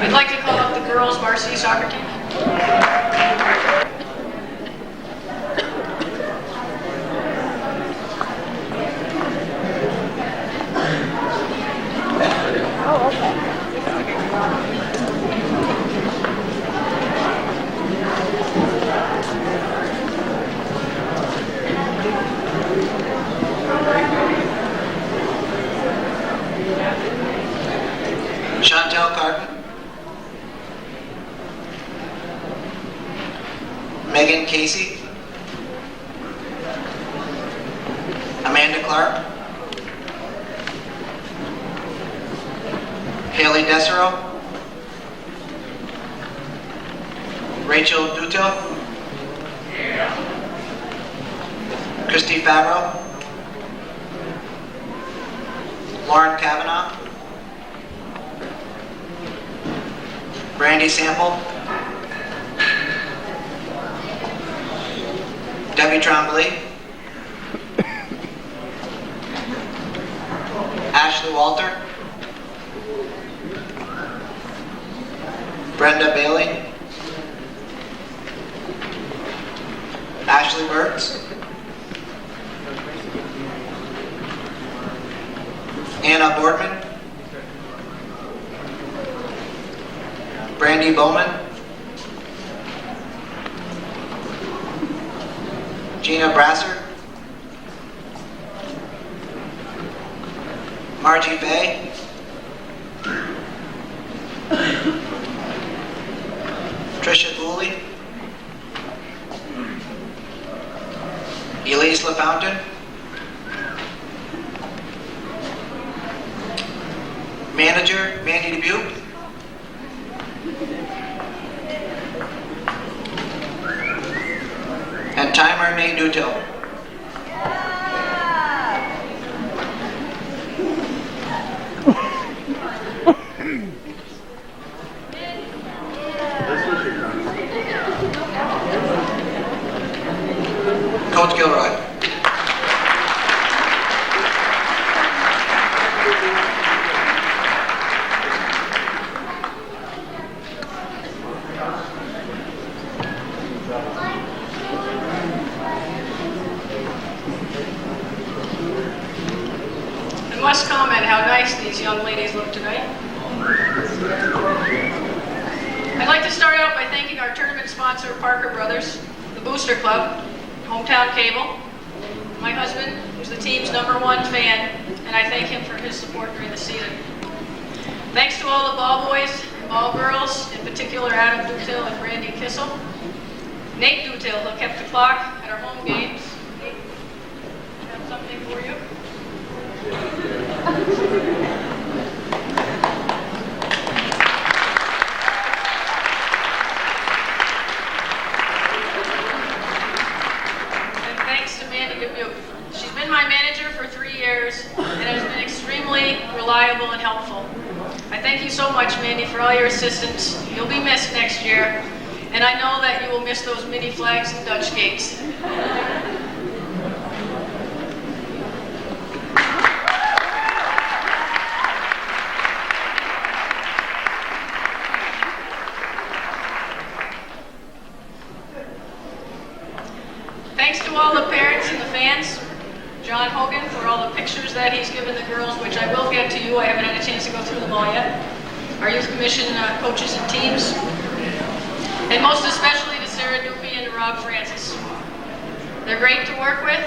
I'd like to call up the girls varsity soccer team. Chantel Carton, Megan Casey, Amanda Clark, Haley Desero, Rachel Dutil, Christy Favreau, Lauren Kavanaugh, Brandy Sample, Debbie Trombley, Ashley Walter, Brenda Bailey, Ashley Burtz, Anna Boardman, Brandy Bowman, Gina Brasser, Margie Bay, Tricia Cooley, Elise LaFountain, Manager Mandy Dubuque, and Timer Nate Dutil. Coach Gilroy. I must comment how nice these young ladies look tonight. I'd like to start out by thanking our tournament sponsor, Parker Brothers, the Booster Club, Hometown Cable, my husband, who's the team's #1 fan, and I thank him for his support during the season. Thanks to all the ball boys and ball girls, in particular Adam Dutil and Brandy Kissel, Nate Dutil, who kept the clock at our home games. Nate, I have something for you. She's been my manager for 3 years and has been extremely reliable and helpful. I thank you so much, Mandy, for all your assistance. You'll be missed next year, and I know that you will miss those mini flags and Dutch gates. Thanks to all the parents and the fans, John Hogan for all the pictures that he's given the girls, which I will get to you. I haven't had a chance to go through them all yet. Our youth commission coaches and teams. And most especially to Sarah Doopy and to Rob Francis. They're great to work with.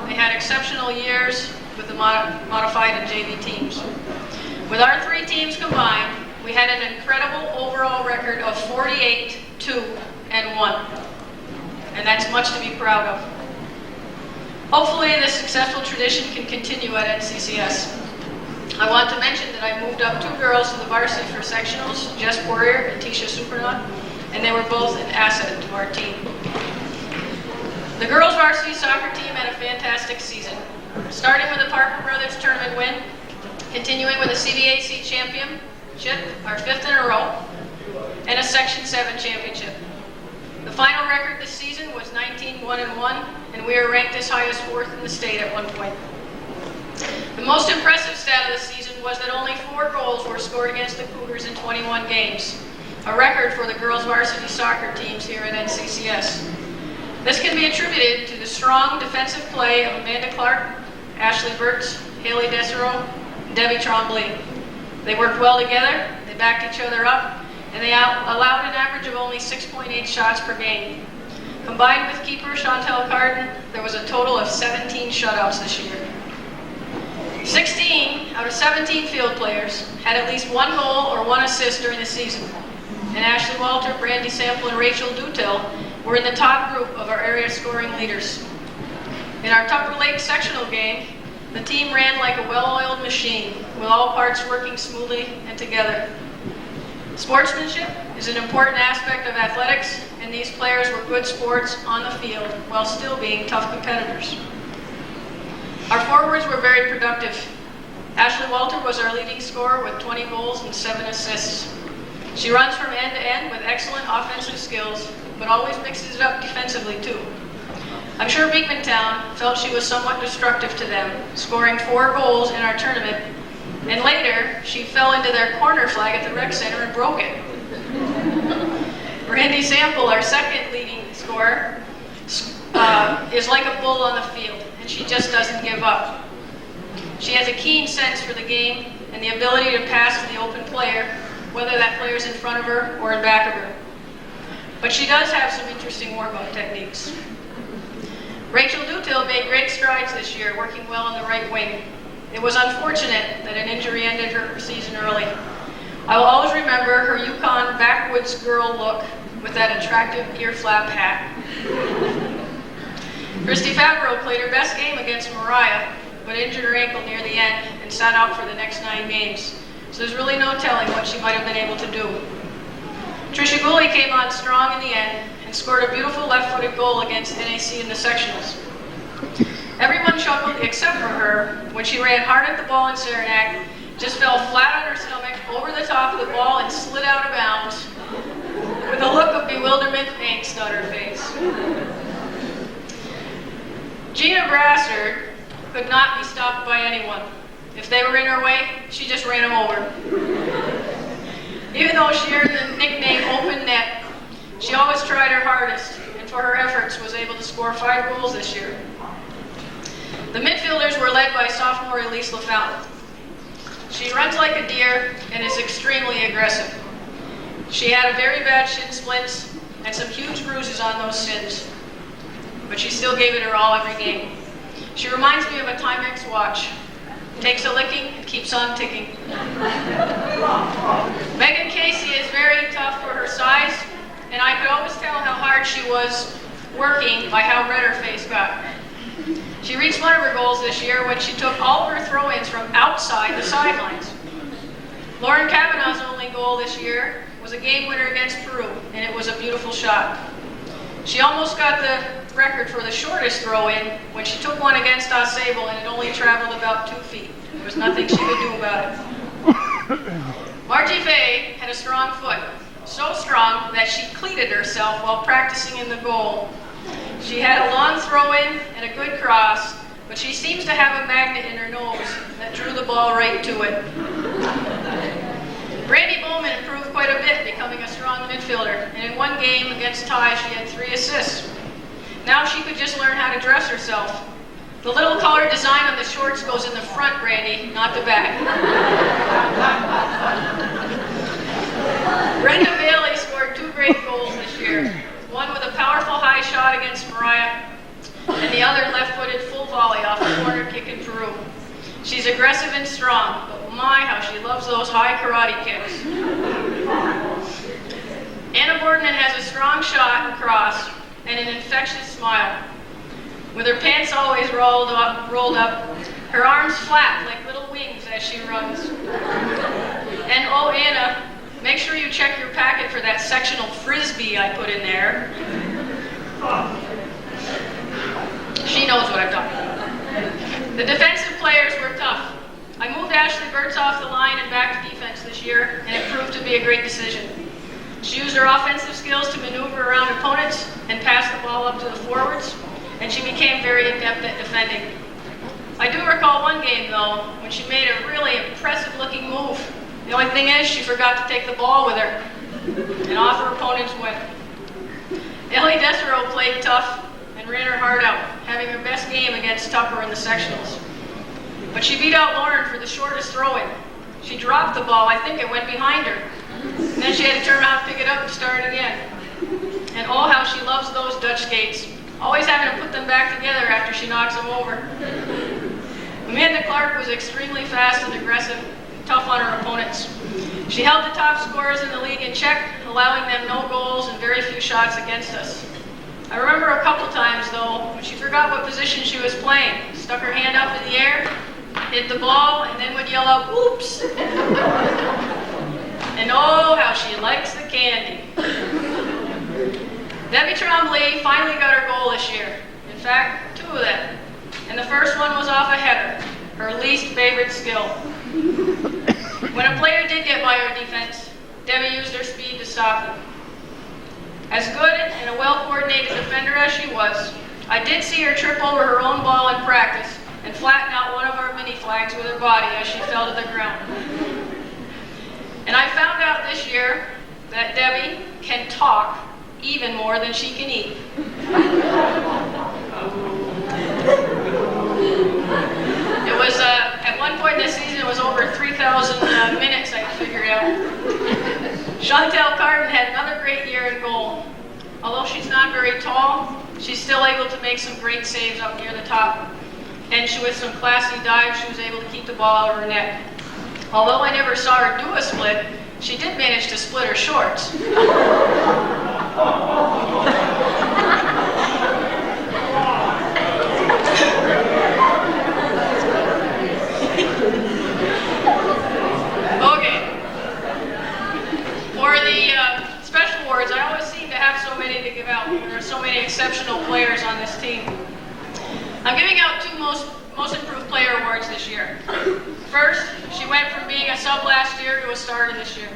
They had exceptional years with the modified and JV teams. With our 3 teams combined, we had an incredible overall record of 48, 2, and 1. And that's much to be proud of. Hopefully this successful tradition can continue at NCCS. I want to mention that I moved up 2 girls to the varsity for sectionals, Jess Poirier and Tisha Supernaut, and they were both an asset to our team. The girls varsity soccer team had a fantastic season, starting with the Parker Brothers tournament win, continuing with a CVAC championship, our 5th in a row, and a Section 7 championship. The final record this season was 19-1-1, and we are ranked as high as 4th in the state at one point. The most impressive stat of the season was that only 4 goals were scored against the Cougars in 21 games, a record for the girls varsity soccer teams here at NCCS. This can be attributed to the strong defensive play of Amanda Clark, Ashley Burtz, Haley Desero, and Debbie Trombley. They worked well together, they backed each other up, and they allowed an average of only 6.8 shots per game. Combined with keeper Chantel Carden, there was a total of 17 shutouts this year. 16 out of 17 field players had at least 1 goal or 1 assist during the season. And Ashley Walter, Brandy Sample, and Rachel Dutil were in the top group of our area scoring leaders. In our Tucker Lake sectional game, the team ran like a well-oiled machine, with all parts working smoothly and together. Sportsmanship is an important aspect of athletics, and these players were good sports on the field while still being tough competitors. Our forwards were very productive. Ashley Walter was our leading scorer with 20 goals and 7 assists. She runs from end to end with excellent offensive skills, but always mixes it up defensively too. I'm sure Beekmantown felt she was somewhat destructive to them, scoring 4 goals in our tournament And later, she fell into their corner flag at the rec center and broke it. Randy Sample, our second leading scorer, is like a bull on the field, and she just doesn't give up. She has a keen sense for the game and the ability to pass to the open player, whether that player's in front of her or in back of her. But she does have some interesting warm-up techniques. Rachel Dutil made great strides this year, working well on the right wing. It was unfortunate that an injury ended her season early. I will always remember her Yukon backwoods girl look with that attractive ear flap hat. Christy Favreau played her best game against Mariah, but injured her ankle near the end and sat out for the next 9 games. So there's really no telling what she might have been able to do. Trisha Gooley came on strong in the end and scored a beautiful left-footed goal against NAC in the sectionals. Everyone chuckled except for her when she ran hard at the ball in Saranac, just fell flat on her stomach over the top of the ball and slid out of bounds with a look of bewilderment and angst on her face. Gina Brassard could not be stopped by anyone. If they were in her way, she just ran them over. Even though she earned the nickname Open Net, she always tried her hardest, and for her efforts was able to score 5 goals this year. The midfielders were led by sophomore Elise LaFountain. She runs like a deer and is extremely aggressive. She had a very bad shin splints and some huge bruises on those shins, but she still gave it her all every game. She reminds me of a Timex watch. Takes a licking and keeps on ticking. Megan Casey is very tough for her size, and I could always tell how hard she was working by how red her face got. She reached one of her goals this year when she took all of her throw-ins from outside the sidelines. Lauren Kavanaugh's only goal this year was a game winner against Peru, and it was a beautiful shot. She almost got the record for the shortest throw-in when she took one against Ausable, and it only traveled about 2 feet. There was nothing she could do about it. Margie Fay had a strong foot, so strong that she cleated herself while practicing in the goal. She had a long throw-in and a good cross, but she seems to have a magnet in her nose that drew the ball right to it. Brandy Bowman improved quite a bit, becoming a strong midfielder, and in one game against Ty, she had 3 assists. Now she could just learn how to dress herself. The little colored design on the shorts goes in the front, Brandy, not the back. Brenda Bailey scored 2 great goals this year. One with a powerful high shot against Mariah, and the other left-footed full volley off a corner kick in Peru. She's aggressive and strong, but my, how she loves those high karate kicks. Anna Boardman has a strong shot and cross, and an infectious smile. With her pants always rolled up, her arms flap like little wings as she runs. And oh, Anna, make sure you check your packet for that sectional frisbee I put in there. She knows what I'm talking about. The defensive players were tough. I moved Ashley Burtz off the line and back to defense this year, and it proved to be a great decision. She used her offensive skills to maneuver around opponents and pass the ball up to the forwards, and she became very adept at defending. I do recall one game, though, when she made a really impressive-looking move. The only thing is, she forgot to take the ball with her, and off her opponents went. Ellie Desero played tough and ran her heart out, having her best game against Tupper in the sectionals. But she beat out Lauren for the shortest throw-in. She dropped the ball, I think it went behind her. And then she had to turn around, pick it up, and start again. And oh, how she loves those Dutch skates. Always having to put them back together after she knocks them over. Amanda Clark was extremely fast and aggressive, tough on her opponents. She held the top scorers in the league in check, allowing them no goals and very few shots against us. I remember a couple times, though, when she forgot what position she was playing, stuck her hand up in the air, hit the ball, and then would yell out, "Whoops!" And oh, how she likes the candy. Debbie Tremblay finally got her goal this year. In fact, 2 of them. And the first one was off a header, her least favorite skill. When a player did get by her defense, Debbie used her speed to stop them. As good and a well-coordinated defender as she was, I did see her trip over her own ball in practice and flatten out one of our mini flags with her body as she fell to the ground. And I found out this year that Debbie can talk even more than she can eat. It was, at one point in the season, it was over 3,000 minutes I figured out. Chantel Carden had another great year in goal. Although she's not very tall, she's still able to make some great saves up near the top. And with some classy dives, she was able to keep the ball out of her net. Although I never saw her do a split, she did manage to split her shorts. Okay. For the special awards, I always seem to have so many to give out. There are so many exceptional players on this team. I'm giving out two most improved player awards this year. First, she went from being a sub last year to a starter this year.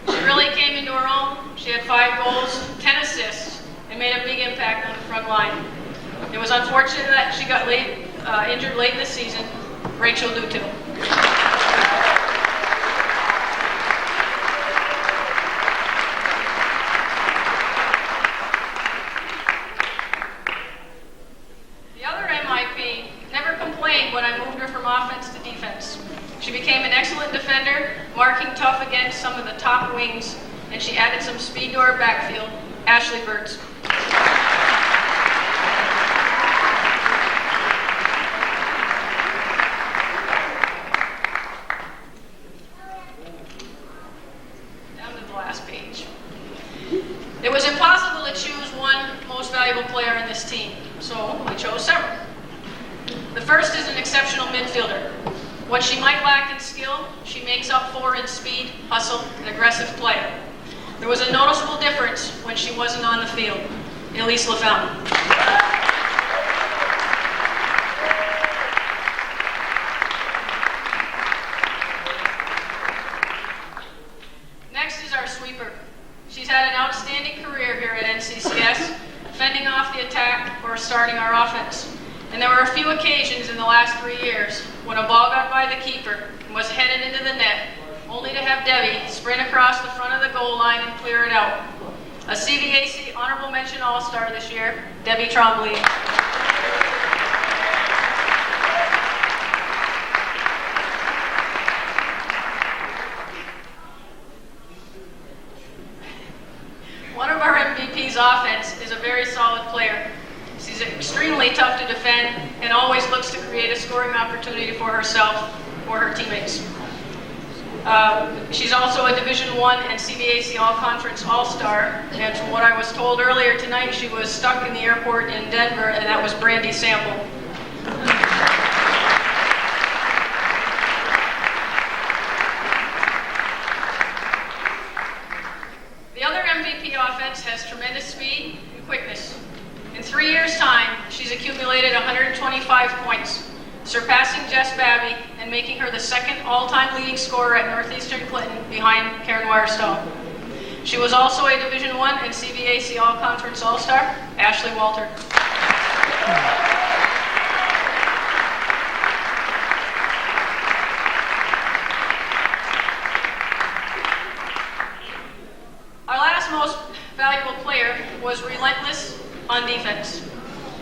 She really came into her own. She had 5 goals, 10 assists, and made a big impact on the front line. It was unfortunate that she got injured late in the season. Rachel Dutil. The other MIP never complained when I moved her from offense to defense. She became an excellent defender, marking tough against some of the top wings, and she added some speed to her backfield. Ashley Burtz. Down to the last page. It was impossible to choose one most valuable player in this team, so we chose several. The first is an exceptional midfielder. What she might lack in skill, she makes up for in speed, hustle, and aggressive play. There was a noticeable difference when she wasn't on the field. Elise LaFountain. Next is our sweeper. She's had an outstanding career here at NCCS, fending off the attack or starting our offense. And there were a few occasions in the last 3 years when a ball got by the keeper and was headed into the net, only to have Debbie sprint across the front of the goal line and clear it out. A CVAC Honorable Mention All-Star this year, Debbie Trombley. One of our MVP's offense is a very solid player. She's extremely tough to defend and always looks to create a scoring opportunity for herself or her teammates. She's also a Division I and CVAC All-Conference All-Star, and from what I was told earlier tonight, she was stuck in the airport in Denver, and that was Brandy Sample. The other MVP offense has tremendous speed and quickness. In 3 years' time, she's accumulated 125 points, surpassing Jess Babby and making her the second all-time leading scorer at Northeastern Clinton behind Karen Wirestone. She was also a Division I and CVAC All-Conference All-Star, Ashley Walter. Our last most valuable player was relentless on defense.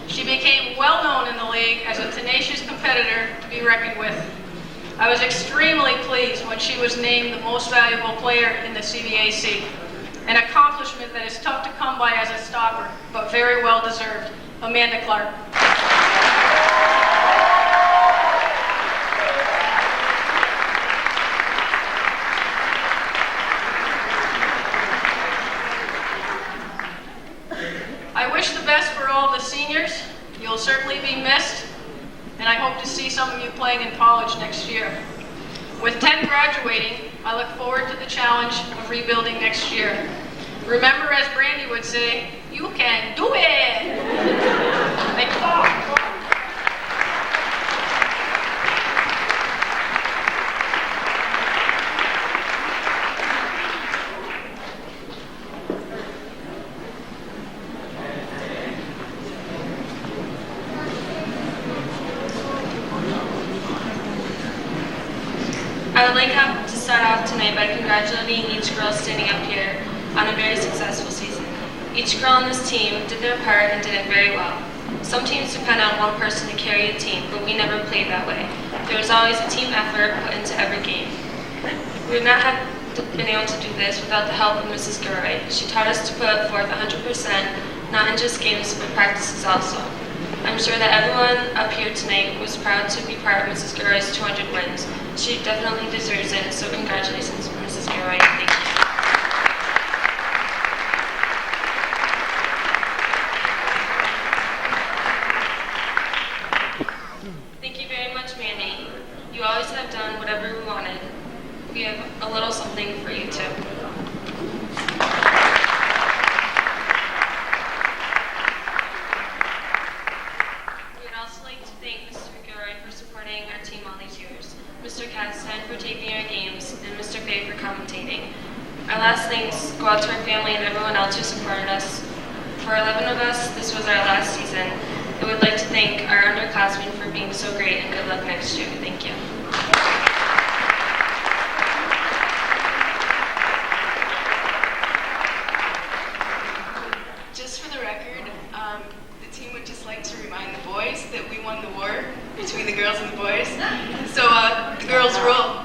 She became well known in the league as a tenacious competitor to be reckoned with. I was extremely pleased when she was named the most valuable player in the CVAC, an accomplishment that is tough to come by as a stopper, but very well deserved. Amanda Clark. I wish the best for all the seniors. You'll certainly be missed, and I hope to see some of you playing in college next year. With 10 graduating, I look forward to the challenge of rebuilding next year. Remember, as Brandy would say, you can do it! Thank you. I would like to start off tonight by congratulating each girl standing up here on a very successful season. Each girl on this team did their part and did it very well. Some teams depend on one person to carry a team, but we never played that way. There was always a team effort put into every game. We would not have been able to do this without the help of Mrs. Gurroy. She taught us to put forth 100%, not in just games, but practices also. I'm sure that everyone up here tonight was proud to be part of Mrs. Gurroy's 200 wins. She definitely deserves it, so congratulations, Mrs. Gurroy. Thank you. Thank you very much, Mandy. You always have done whatever we wanted. We have a little something for you, too. We would also like to thank Mr. Gurroy for supporting our team all these years, Mr. Castine for taping our games, and Mr. Fay for commentating. Our last thanks go out to our family and everyone else who supported us. For 11 of us, this was our last season. I would like to thank our underclassmen for being so great, and good luck next year. Thank you. Just for the record, the team would just like to remind the boys that we won the war between the girls and the boys. So the girls rule.